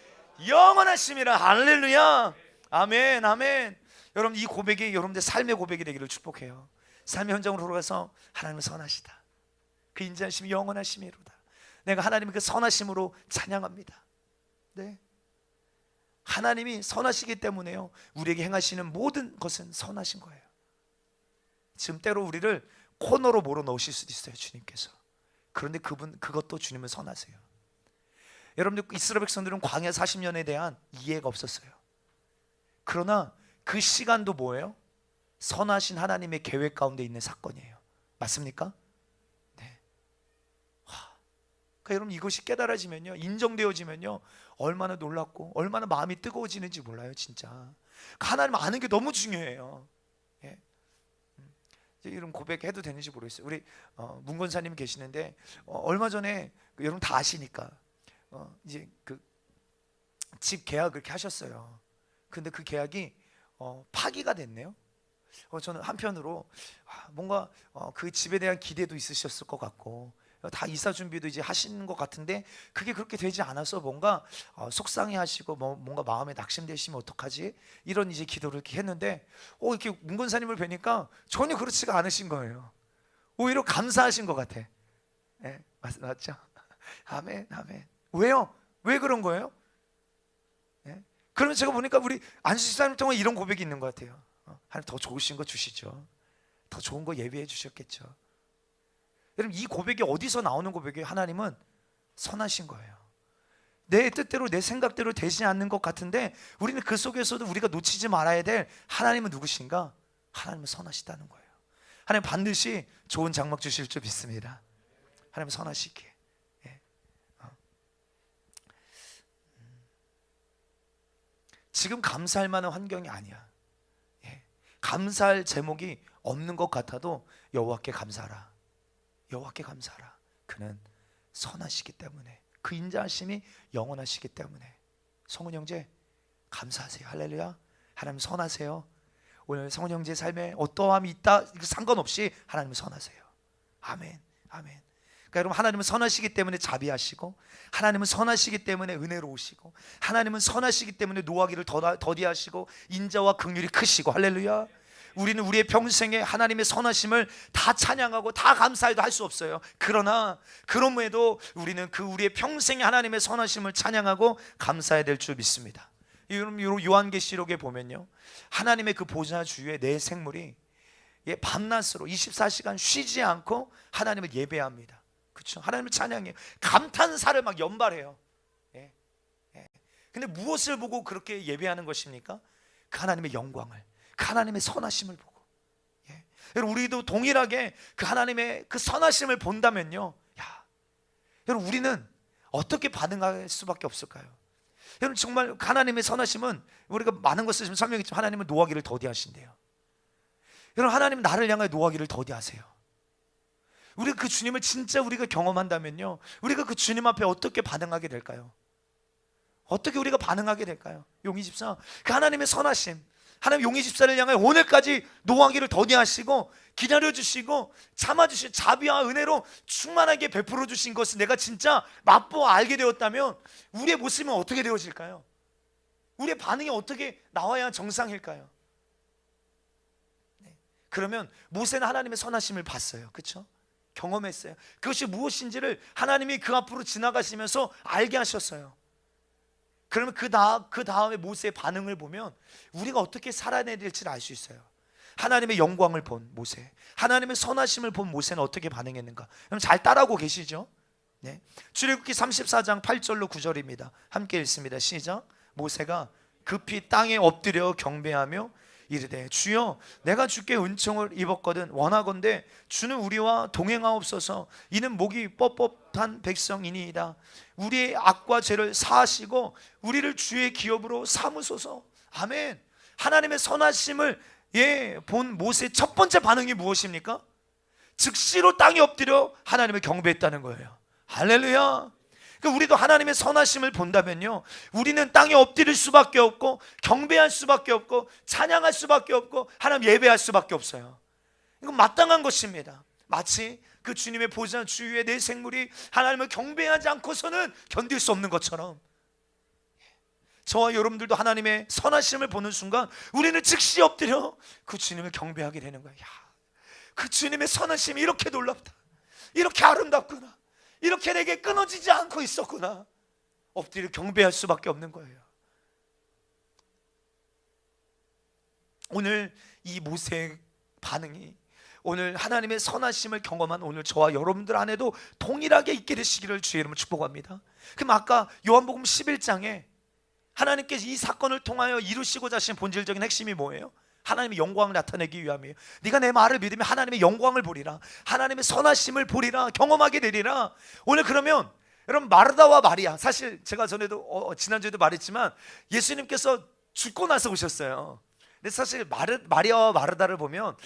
영원하심이라. 할렐루야. 아멘, 아멘. 여러분, 이 고백이 여러분들 삶의 고백이 되기를 축복해요. 삶의 현장으로 돌아가서 하나님은 선하시다. 그 인자하심이 영원하심이로다. 내가 하나님의 그 선하심으로 찬양합니다. 네. 하나님이 선하시기 때문에요, 우리에게 행하시는 모든 것은 선하신 거예요. 지금 때로 우리를 코너로 몰아넣으실 수도 있어요, 주님께서. 그런데 그것도 주님은 선하세요. 여러분들, 이스라엘 백성들은 광야 40년에 대한 이해가 없었어요. 그러나 그 시간도 뭐예요? 선하신 하나님의 계획 가운데 있는 사건이에요. 맞습니까? 네. 그러니까 여러분, 이것이 깨달아지면요, 인정되어지면요, 얼마나 놀랍고 얼마나 마음이 뜨거워지는지 몰라요, 진짜. 하나님 아는 게 너무 중요해요. 예. 이런 고백해도 되는지 모르겠어요. 우리 문건사님 계시는데 얼마 전에 여러분 다 아시니까 이제 그 집 계약을 그렇게 하셨어요. 근데 그 계약이 파기가 됐네요. 저는 한편으로 뭔가 그 집에 대한 기대도 있으셨을 것 같고, 다 이사 준비도 이제 하시는 것 같은데 그게 그렇게 되지 않아서 뭔가 속상해하시고 뭔가 마음에 낙심되시면 어떡하지? 이런 이제 기도를 이렇게 했는데 이렇게 문건사님을 뵈니까 전혀 그렇지가 않으신 거예요. 오히려 감사하신 것 같아. 네, 맞죠? 아멘, 아멘. 왜요? 왜 그런 거예요? 네? 그러면 제가 보니까 우리 안수집사님 통해 이런 고백이 있는 것 같아요. 하나님 더 좋으신 거 주시죠. 더 좋은 거 예비해 주셨겠죠. 여러분, 이 고백이 어디서 나오는 고백이에요? 하나님은 선하신 거예요. 내 뜻대로 내 생각대로 되지 않는 것 같은데 우리는 그 속에서도 우리가 놓치지 말아야 될 하나님은 누구신가? 하나님은 선하시다는 거예요. 하나님 반드시 좋은 장막 주실 줄 믿습니다. 하나님은 선하시기에. 예. 지금 감사할 만한 환경이 아니야. 예. 감사할 제목이 없는 것 같아도 여호와께 감사하라. 여호와께 감사하라. 그는 선하시기 때문에, 그 인자하심이 영원하시기 때문에. 성훈 형제 감사하세요. 할렐루야. 하나님 선하세요. 오늘 성훈 형제 삶에 어떠함이 있다 상관없이 하나님은 선하세요. 아멘, 아멘. 그러니까 여러분, 하나님은 선하시기 때문에 자비하시고, 하나님은 선하시기 때문에 은혜로우시고, 하나님은 선하시기 때문에 노하기를 더디하시고, 인자와 긍휼이 크시고. 할렐루야. 우리는 우리의 평생에 하나님의 선하심을 다 찬양하고 다 감사해도 할 수 없어요. 그러나 그럼에도 우리는 그 우리의 평생에 하나님의 선하심을 찬양하고 감사해야 될 줄 믿습니다. 요한계시록에 보면요, 하나님의 그 보좌 주위에 내 생물이 밤낮으로 24시간 쉬지 않고 하나님을 예배합니다. 그렇죠? 하나님을 찬양해요. 감탄사를 막 연발해요. 예. 예. 근데 무엇을 보고 그렇게 예배하는 것입니까? 그 하나님의 영광을, 그 하나님의 선하심을 보고. 예. 여러분, 우리도 동일하게 그 하나님의 그 선하심을 본다면요, 여러분, 우리는 어떻게 반응할 수밖에 없을까요? 여러분, 정말 하나님의 선하심은, 우리가 많은 것을 지금 설명했지만 하나님은 노하기를 더디하신대요. 여러분, 하나님은 나를 향하여 노하기를 더디하세요. 우리가 그 주님을 진짜 우리가 경험한다면요, 우리가 그 주님 앞에 어떻게 반응하게 될까요? 어떻게 우리가 반응하게 될까요? 용의집사, 그 하나님의 선하심, 하나님 용의집사를 향해 오늘까지 노하기를 더디하시고 기다려주시고 참아주신 자비와 은혜로 충만하게 베풀어 주신 것을 내가 진짜 맛보아 알게 되었다면 우리의 모습은 어떻게 되어질까요? 우리의 반응이 어떻게 나와야 정상일까요? 네. 그러면 모세는 하나님의 선하심을 봤어요. 그렇죠? 경험했어요. 그것이 무엇인지를 하나님이 그 앞으로 지나가시면서 알게 하셨어요. 그러면 그 다음에 모세의 반응을 보면 우리가 어떻게 살아내야 될지를 알 수 있어요. 하나님의 영광을 본 모세, 하나님의 선하심을 본 모세는 어떻게 반응했는가? 그럼 잘 따라하고 계시죠? 네. 출애굽기 34장 8절로 9절입니다. 함께 읽습니다. 시작. 모세가 급히 땅에 엎드려 경배하며 이르되 주여 내가 주께 은총을 입었거든 원하건대 주는 우리와 동행하옵소서. 이는 목이 뻣뻣한 백성이니이다. 우리의 악과 죄를 사하시고 우리를 주의 기업으로 삼으소서. 아멘. 하나님의 선하심을 본 모세의 첫 번째 반응이 무엇입니까? 즉시로 땅에 엎드려 하나님을 경배했다는 거예요. 할렐루야. 그러니까 우리도 하나님의 선하심을 본다면요, 우리는 땅에 엎드릴 수밖에 없고 경배할 수밖에 없고 찬양할 수밖에 없고 하나님 예배할 수밖에 없어요. 이건 마땅한 것입니다. 마치 그 주님의 보좌 주위에 내 생물이 하나님을 경배하지 않고서는 견딜 수 없는 것처럼, 저와 여러분들도 하나님의 선하심을 보는 순간 우리는 즉시 엎드려 그 주님을 경배하게 되는 거예요. 야, 그 주님의 선하심이 이렇게 놀랍다, 이렇게 아름답구나, 이렇게 내게 끊어지지 않고 있었구나. 엎드려 경배할 수밖에 없는 거예요. 오늘 이 모세의 반응이 오늘 하나님의 선하심을 경험한 오늘 저와 여러분들 안에도 동일하게 있게 되시기를 주의 이름으로 축복합니다. 그럼 아까 요한복음 11장에 하나님께서 이 사건을 통하여 이루시고자 하신 본질적인 핵심이 뭐예요? 하나님의 영광을 나타내기 위함이에요. 네가 내 말을 믿으면 하나님의 영광을 보리라, 하나님의 선하심을 보리라, 경험하게 되리라. 오늘 그러면 여러분, 마르다와 마리아, 사실 제가 전에도 지난주에도 말했지만 예수님께서 죽고 나서 오셨어요. 근데 사실 마리아와 마르다를 보면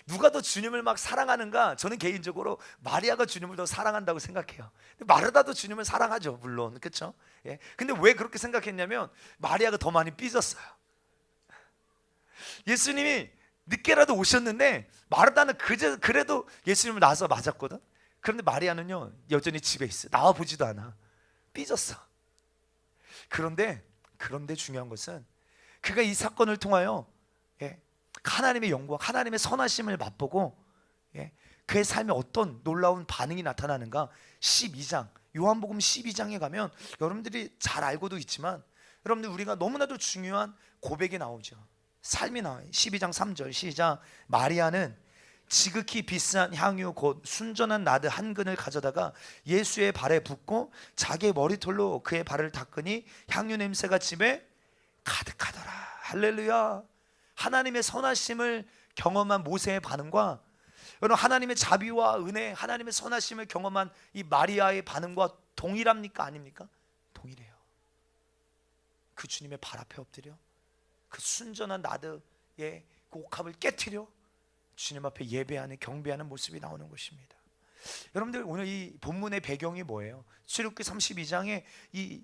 누가 더 주님을 막 사랑하는가? 저는 개인적으로 마리아가 주님을 더 사랑한다고 생각해요. 마르다도 주님을 사랑하죠, 물론. 그렇죠? 예. 근데 왜 그렇게 생각했냐면 마리아가 더 많이 삐졌어요. 예수님이 늦게라도 오셨는데 마르다는 그래도 예수님을 낳아서 맞았거든. 그런데 마리아는요, 여전히 집에 있어. 나와 보지도 않아. 삐졌어. 그런데 중요한 것은 그가 이 사건을 통하여 하나님의 영광, 하나님의 선하심을 맛보고 그의 삶에 어떤 놀라운 반응이 나타나는가. 12장, 요한복음 12장에 가면 여러분들이 잘 알고도 있지만 여러분들 우리가 너무나도 중요한 고백이 나오죠. 삶이 나와요. 12장 3절 시작. 마리아는 지극히 비싼 향유 곧 순전한 나드 한 근을 가져다가 예수의 발에 붓고 자기의 머리털로 그의 발을 닦으니 향유 냄새가 집에 가득하더라. 할렐루야. 하나님의 선하심을 경험한 모세의 반응과 여러분 하나님의 자비와 은혜, 하나님의 선하심을 경험한 이 마리아의 반응과 동일합니까? 아닙니까? 동일해요. 그 주님의 발 앞에 엎드려 그 순전한 나드의 그 옥합을 깨트려 주님 앞에 예배하는, 경배하는 모습이 나오는 것입니다. 여러분들 오늘 이 본문의 배경이 뭐예요? 출애굽기 32장에 이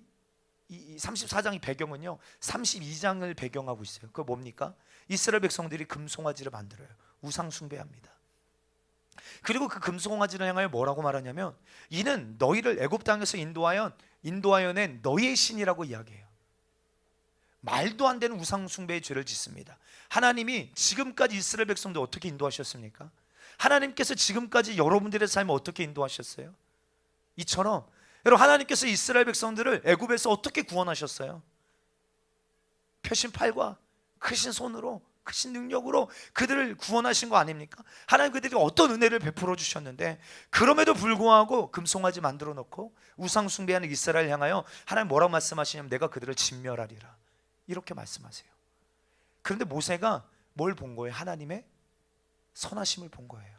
34장의 배경은요 32장을 배경하고 있어요. 그거 뭡니까? 이스라엘 백성들이 금송아지를 만들어요. 우상 숭배합니다. 그리고 그 금송아지를 향하여 뭐라고 말하냐면 이는 너희를 애굽 땅에서 인도하여 낸 너희의 신이라고 이야기해요. 말도 안 되는 우상 숭배의 죄를 짓습니다. 하나님이 지금까지 이스라엘 백성들 어떻게 인도하셨습니까? 하나님께서 지금까지 여러분들의 삶을 어떻게 인도하셨어요? 이처럼 여러분 하나님께서 이스라엘 백성들을 애굽에서 어떻게 구원하셨어요? 펴신 팔과 크신 손으로, 크신 능력으로 그들을 구원하신 거 아닙니까? 하나님 그들이 어떤 은혜를 베풀어 주셨는데 그럼에도 불구하고 금송아지 만들어 놓고 우상 숭배하는 이스라엘 향하여 하나님 뭐라고 말씀하시냐면 내가 그들을 진멸하리라, 이렇게 말씀하세요. 그런데 모세가 뭘 본 거예요? 하나님의 선하심을 본 거예요.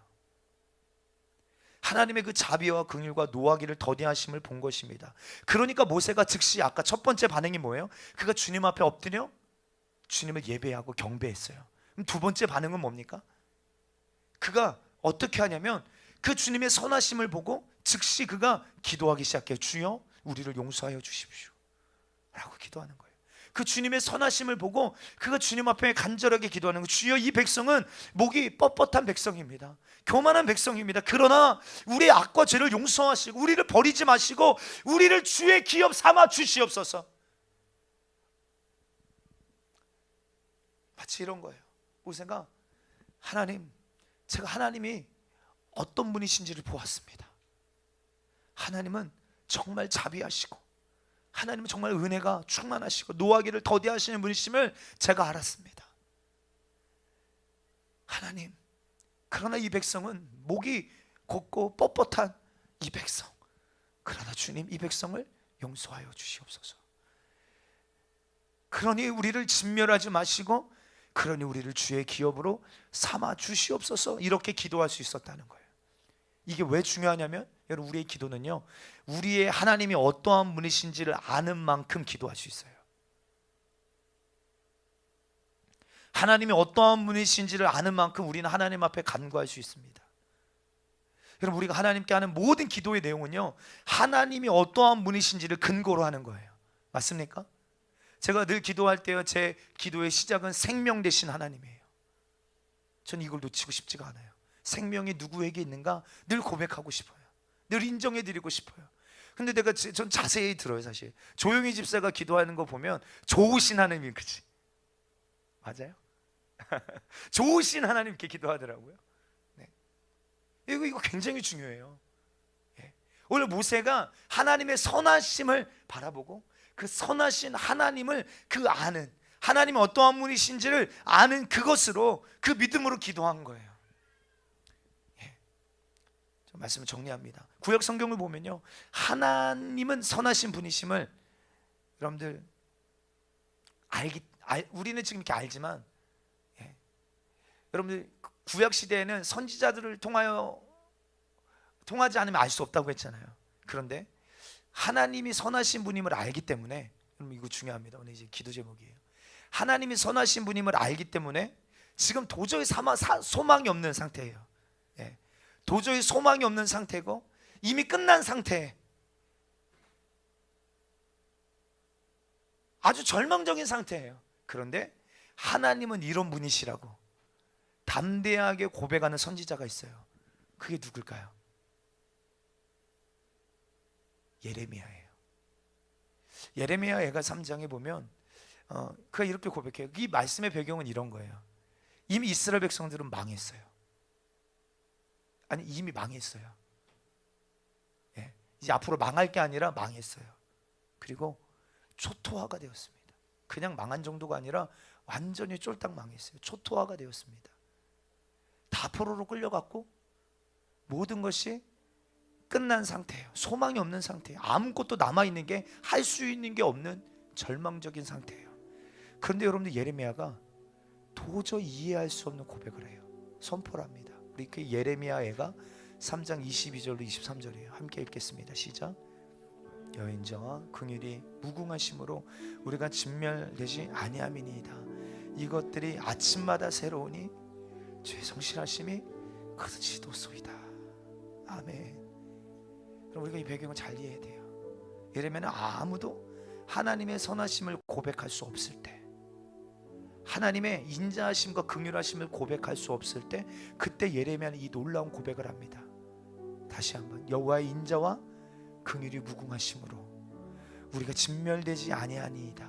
하나님의 그 자비와 긍휼과 노하기를 더디하심을 본 것입니다. 그러니까 모세가 즉시 아까 첫 번째 반응이 뭐예요? 그가 주님 앞에 엎드려 주님을 예배하고 경배했어요. 그럼 두 번째 반응은 뭡니까? 그가 어떻게 하냐면 그 주님의 선하심을 보고 즉시 그가 기도하기 시작해요. 주여 우리를 용서하여 주십시오 라고 기도하는 거예요. 그 주님의 선하심을 보고 그가 주님 앞에 간절하게 기도하는 거예요. 주여 이 백성은 목이 뻣뻣한 백성입니다. 교만한 백성입니다. 그러나 우리의 악과 죄를 용서하시고 우리를 버리지 마시고 우리를 주의 기업 삼아 주시옵소서. 마치 이런 거예요. 모세가 하나님, 제가 하나님이 어떤 분이신지를 보았습니다. 하나님은 정말 자비하시고 하나님은 정말 은혜가 충만하시고 노하기를 더디하시는 분이심을 제가 알았습니다. 하나님, 그러나 이 백성은 목이 곧고 뻣뻣한 이 백성, 그러나 주님 이 백성을 용서하여 주시옵소서. 그러니 우리를 진멸하지 마시고 그러니 우리를 주의 기업으로 삼아 주시옵소서. 이렇게 기도할 수 있었다는 거예요. 이게 왜 중요하냐면 여러분, 우리의 기도는요, 우리의 하나님이 어떠한 분이신지를 아는 만큼 기도할 수 있어요. 하나님이 어떠한 분이신지를 아는 만큼 우리는 하나님 앞에 간구할 수 있습니다. 여러분, 우리가 하나님께 하는 모든 기도의 내용은요, 하나님이 어떠한 분이신지를 근거로 하는 거예요. 맞습니까? 제가 늘 기도할 때요, 제 기도의 시작은 생명 되신 하나님이에요. 전 이걸 놓치고 싶지가 않아요. 생명이 누구에게 있는가 늘 고백하고 싶어요. 늘 인정해 드리고 싶어요. 근데 전 자세히 들어요. 사실 조용히 집사가 기도하는 거 보면 좋으신 하나님이, 그치? 맞아요? 좋으신 하나님께 기도하더라고요. 네. 이거 굉장히 중요해요. 예. 오늘 모세가 하나님의 선하심을 바라보고 그 선하신 하나님을 그 아는, 하나님이 어떠한 분이신지를 아는 그것으로, 그 믿음으로 기도한 거예요. 예. 좀 말씀을 정리합니다. 구약 성경을 보면요, 하나님은 선하신 분이심을 여러분들 우리는 지금 이렇게 알지만, 예, 여러분들 구약 시대에는 선지자들을 통하지 않으면 알 수 없다고 했잖아요. 그런데 하나님이 선하신 분임을 알기 때문에, 여러분 이거 중요합니다. 오늘 이제 기도 제목이에요. 하나님이 선하신 분임을 알기 때문에 지금 도저히 소망이 없는 상태예요. 예. 도저히 소망이 없는 상태고 이미 끝난 상태, 아주 절망적인 상태예요. 그런데 하나님은 이런 분이시라고 담대하게 고백하는 선지자가 있어요. 그게 누굴까요? 예레미야예요. 예레미야 애가 3장에 보면 그가 이렇게 고백해요. 이 말씀의 배경은 이런 거예요. 이미 이스라엘 백성들은 망했어요. 아니, 이미 망했어요. 예, 이제 앞으로 망할 게 아니라 망했어요. 그리고 초토화가 되었습니다. 그냥 망한 정도가 아니라 완전히 쫄딱 망했어요. 초토화가 되었습니다. 다 포로로 끌려갔고 모든 것이 끝난 상태예요. 소망이 없는 상태예요. 아무것도 남아있는 게, 할 수 있는 게 없는 절망적인 상태예요. 그런데 여러분들, 예레미야가 도저히 이해할 수 없는 고백을 해요. 선포를 합니다. 우리 그 예레미야 애가 3장 22절로 23절이에요. 함께 읽겠습니다. 시작. 여인자와 긍휼이 무궁하심으로 우리가 진멸되지 아니함이니이다. 이것들이 아침마다 새로우니 주의 성실하심이 그치도소이다. 아멘. 그럼 우리가 이 배경을 잘 이해해야 돼요. 예레미야는 아무도 하나님의 선하심을 고백할 수 없을 때, 하나님의 인자하심과 긍휼하심을 고백할 수 없을 때, 그때 예레미야는 이 놀라운 고백을 합니다. 다시 한번, 여호와의 인자와 긍휼이 무궁하심으로 우리가 진멸되지 아니하니이다.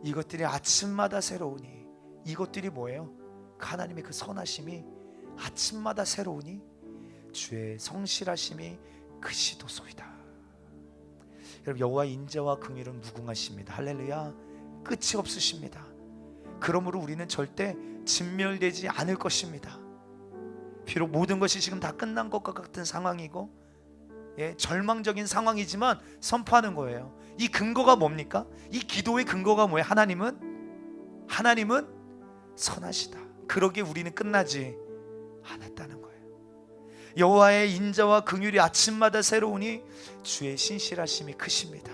이것들이 아침마다 새로우니, 이것들이 뭐예요? 하나님의 그 선하심이 아침마다 새로우니 주의 성실하심이 그시도소이다. 여러분, 여호와의 인자와 긍휼은 무궁하십니다. 할렐루야. 끝이 없으십니다. 그러므로 우리는 절대 진멸되지 않을 것입니다. 비록 모든 것이 지금 다 끝난 것과 같은 상황이고, 예, 절망적인 상황이지만 선포하는 거예요. 이 근거가 뭡니까? 이 기도의 근거가 뭐예요? 하나님은 선하시다. 그러기에 우리는 끝나지 않았다는 거예요. 여호와의 인자와 긍휼이 아침마다 새로우니 주의 신실하심이 크십니다.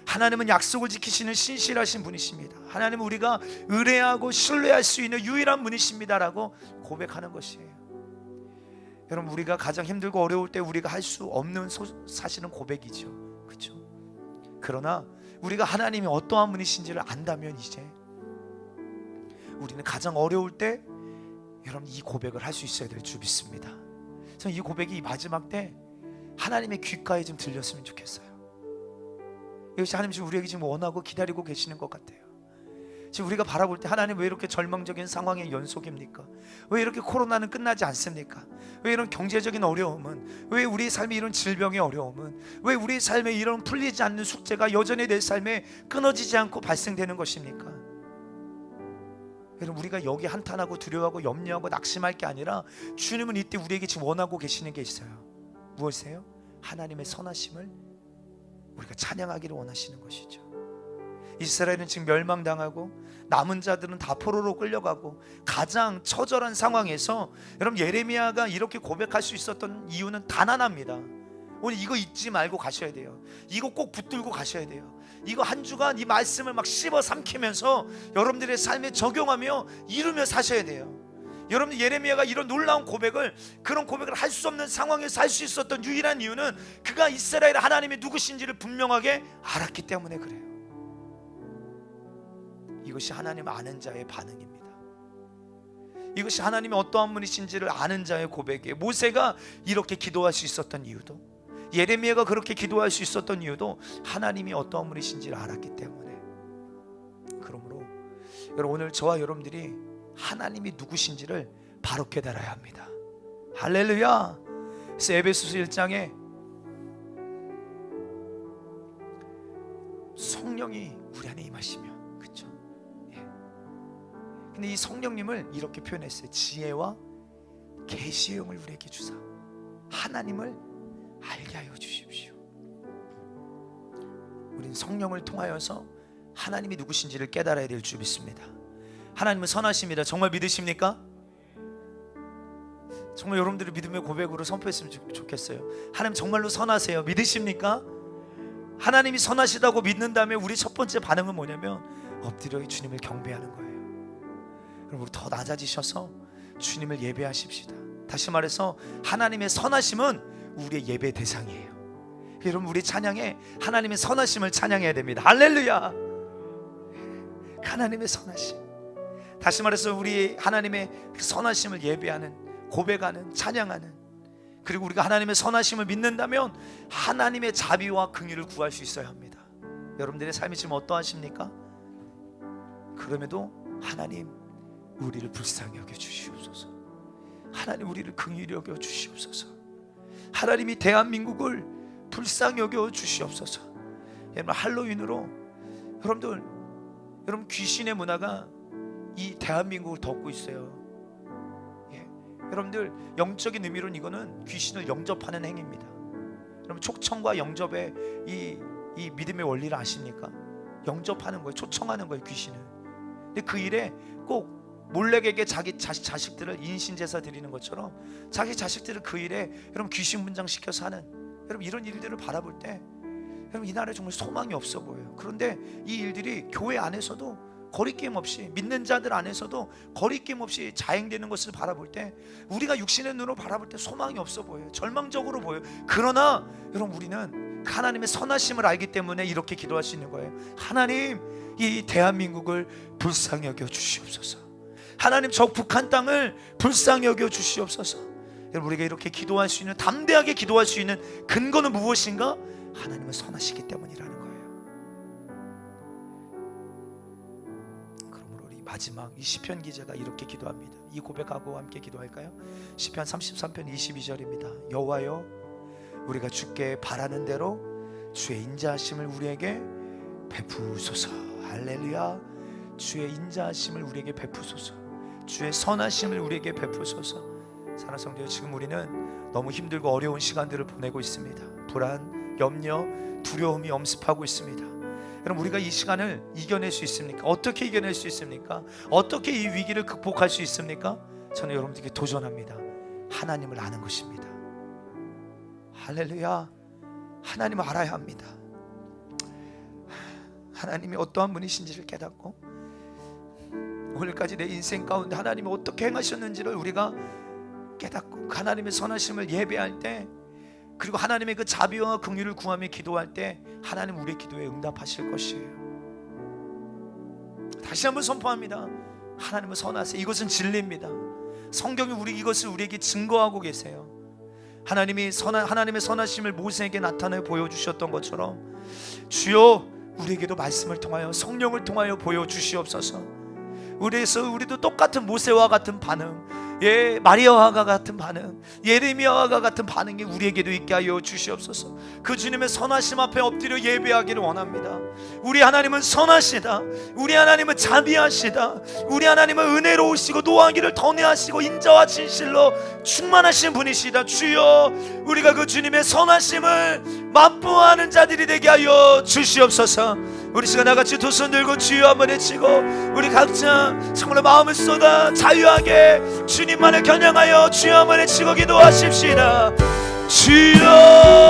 하나님은 약속을 지키시는 신실하신 분이십니다. 하나님은 우리가 의뢰하고 신뢰할 수 있는 유일한 분이십니다라고 고백하는 것이에요. 여러분, 우리가 가장 힘들고 어려울 때 우리가 할 수 없는 사실은 고백이죠. 그렇죠? 그러나 우리가 하나님이 어떠한 분이신지를 안다면 이제 우리는 가장 어려울 때 여러분 이 고백을 할 수 있어야 될 줄 믿습니다. 저는 이 고백이 이 마지막 때 하나님의 귓가에 좀 들렸으면 좋겠어요. 이것이 하나님 지금 우리에게 지금 원하고 기다리고 계시는 것 같아요. 지금 우리가 바라볼 때 하나님 왜 이렇게 절망적인 상황의 연속입니까? 왜 이렇게 코로나는 끝나지 않습니까? 왜 이런 경제적인 어려움은, 왜 우리 삶에 이런 질병의 어려움은, 왜 우리 삶에 이런 풀리지 않는 숙제가 여전히 내 삶에 끊어지지 않고 발생되는 것입니까? 여러분, 우리가 여기 한탄하고 두려워하고 염려하고 낙심할 게 아니라 주님은 이때 우리에게 지금 원하고 계시는 게 있어요. 무엇이에요? 하나님의 선하심을 우리가 찬양하기를 원하시는 것이죠. 이스라엘은 지금 멸망당하고 남은 자들은 다 포로로 끌려가고 가장 처절한 상황에서 여러분, 예레미야가 이렇게 고백할 수 있었던 이유는 단 하나입니다. 오늘 이거 잊지 말고 가셔야 돼요. 이거 꼭 붙들고 가셔야 돼요. 이거 한 주간 이 말씀을 막 씹어 삼키면서 여러분들의 삶에 적용하며 이루며 사셔야 돼요. 여러분, 예레미야가 이런 놀라운 고백을, 그런 고백을 할 수 없는 상황에서 할 수 있었던 유일한 이유는 그가 이스라엘 하나님이 누구신지를 분명하게 알았기 때문에 그래요. 이것이 하나님 아는 자의 반응입니다. 이것이 하나님이 어떠한 분이신지를 아는 자의 고백이에요. 모세가 이렇게 기도할 수 있었던 이유도, 예레미야가 그렇게 기도할 수 있었던 이유도 하나님이 어떠한 분이신지를 알았기 때문에. 그러므로 여러분, 오늘 저와 여러분들이 하나님이 누구신지를 바로 깨달아야 합니다. 할렐루야. 그래서 에베소서 1장에 성령이 우리 안에 임하시면, 그렇죠? 예. 근데 이 성령님을 이렇게 표현했어요. 지혜와 계시의 영을 우리에게 주사 하나님을 알게 하여 주십시오. 우린 성령을 통하여서 하나님이 누구신지를 깨달아야 될 줄 믿습니다. 하나님은 선하십니다. 정말 믿으십니까? 정말 여러분들이 믿음의 고백으로 선포했으면 좋겠어요. 하나님 정말로 선하세요. 믿으십니까? 하나님이 선하시다고 믿는 다음에 우리 첫 번째 반응은 뭐냐면 엎드려 주님을 경배하는 거예요. 그럼 우리 더 낮아지셔서 주님을 예배하십시다. 다시 말해서 하나님의 선하심은 우리의 예배 대상이에요. 여러분, 우리 찬양에 하나님의 선하심을 찬양해야 됩니다. 할렐루야. 하나님의 선하심. 다시 말해서 우리 하나님의 선하심을 예배하는, 고백하는, 찬양하는, 그리고 우리가 하나님의 선하심을 믿는다면 하나님의 자비와 긍휼을 구할 수 있어야 합니다. 여러분들의 삶이 지금 어떠하십니까? 그럼에도 하나님 우리를 불쌍히 여겨 주시옵소서. 하나님 우리를 긍휼히 여겨 주시옵소서. 하나님이 대한민국을 불쌍히 여겨 주시옵소서. 여러분, 할로윈으로 여러분 귀신의 문화가 이 대한민국을 덮고 있어요. 예. 여러분들, 영적인 의미로는 이거는 귀신을 영접하는 행위입니다. 여러분, 초청과 영접의 이 믿음의 원리를 아십니까? 영접하는 거예요. 초청하는 거예요, 귀신을. 근데 그 일에 꼭 몰래에게 자기 자식들을 인신제사 드리는 것처럼 자기 자식들을 그 일에 여러분 귀신 분장시켜서 하는, 여러분 이런 일들을 바라볼 때 여러분 이 나라에 정말 소망이 없어 보여요. 그런데 이 일들이 교회 안에서도 거리낌 없이, 믿는 자들 안에서도 거리낌 없이 자행되는 것을 바라볼 때 우리가 육신의 눈으로 바라볼 때 소망이 없어 보여요. 절망적으로 보여요. 그러나 여러분, 우리는 하나님의 선하심을 알기 때문에 이렇게 기도할 수 있는 거예요. 하나님, 이 대한민국을 불쌍히 여겨 주시옵소서. 하나님, 저 북한 땅을 불쌍히 여겨 주시옵소서. 여러분, 우리가 이렇게 기도할 수 있는, 담대하게 기도할 수 있는 근거는 무엇인가? 하나님은 선하시기 때문이라는 거예요. 그러므로 우리 마지막 이 시편 기자가 이렇게 기도합니다. 이 고백하고 함께 기도할까요? 시편 33편 22절입니다. 여호와여, 우리가 주께 바라는 대로 주의 인자하심을 우리에게 베푸소서. 할렐루야. 주의 인자하심을 우리에게 베푸소서. 주의 선하심을 우리에게 베푸소서. 사랑하는 성도, 지금 우리는 너무 힘들고 어려운 시간들을 보내고 있습니다. 불안, 염려, 두려움이 엄습하고 있습니다. 여러분, 우리가 이 시간을 이겨낼 수 있습니까? 어떻게 이겨낼 수 있습니까? 어떻게 이 위기를 극복할 수 있습니까? 저는 여러분들에게 도전합니다. 하나님을 아는 것입니다. 할렐루야. 하나님을 알아야 합니다. 하나님이 어떠한 분이신지를 깨닫고 오늘까지 내 인생 가운데 하나님이 어떻게 행하셨는지를 우리가 깨닫고 하나님의 선하심을 예배할 때, 그리고 하나님의 그 자비와 긍휼을 구하며 기도할 때 하나님 우리의 기도에 응답하실 것이에요. 다시 한번 선포합니다. 하나님은 선하세요. 이것은 진리입니다. 성경이 이것을 우리에게 증거하고 계세요. 하나님의 선하심을 모세에게 나타내 보여주셨던 것처럼 주여, 우리에게도 말씀을 통하여 성령을 통하여 보여주시옵소서. 우리도 똑같은 모세와 같은 반응, 마리아와 같은 반응, 예레미야와 같은 반응이 우리에게도 있게 하여 주시옵소서. 그 주님의 선하심 앞에 엎드려 예배하기를 원합니다. 우리 하나님은 선하시다. 우리 하나님은 자비하시다. 우리 하나님은 은혜로우시고 노하기를 던해하시고 인자와 진실로 충만하신 분이시다. 주여, 우리가 그 주님의 선하심을 맛보아하는 자들이 되게 하여 주시옵소서. 우리 시간 나같이 두 손 들고 주여 한번 외치고, 우리 각자 정말 마음을 쏟아 자유하게 주님만을 겨냥하여 주여 한번 외치고 기도하십시다. 주여,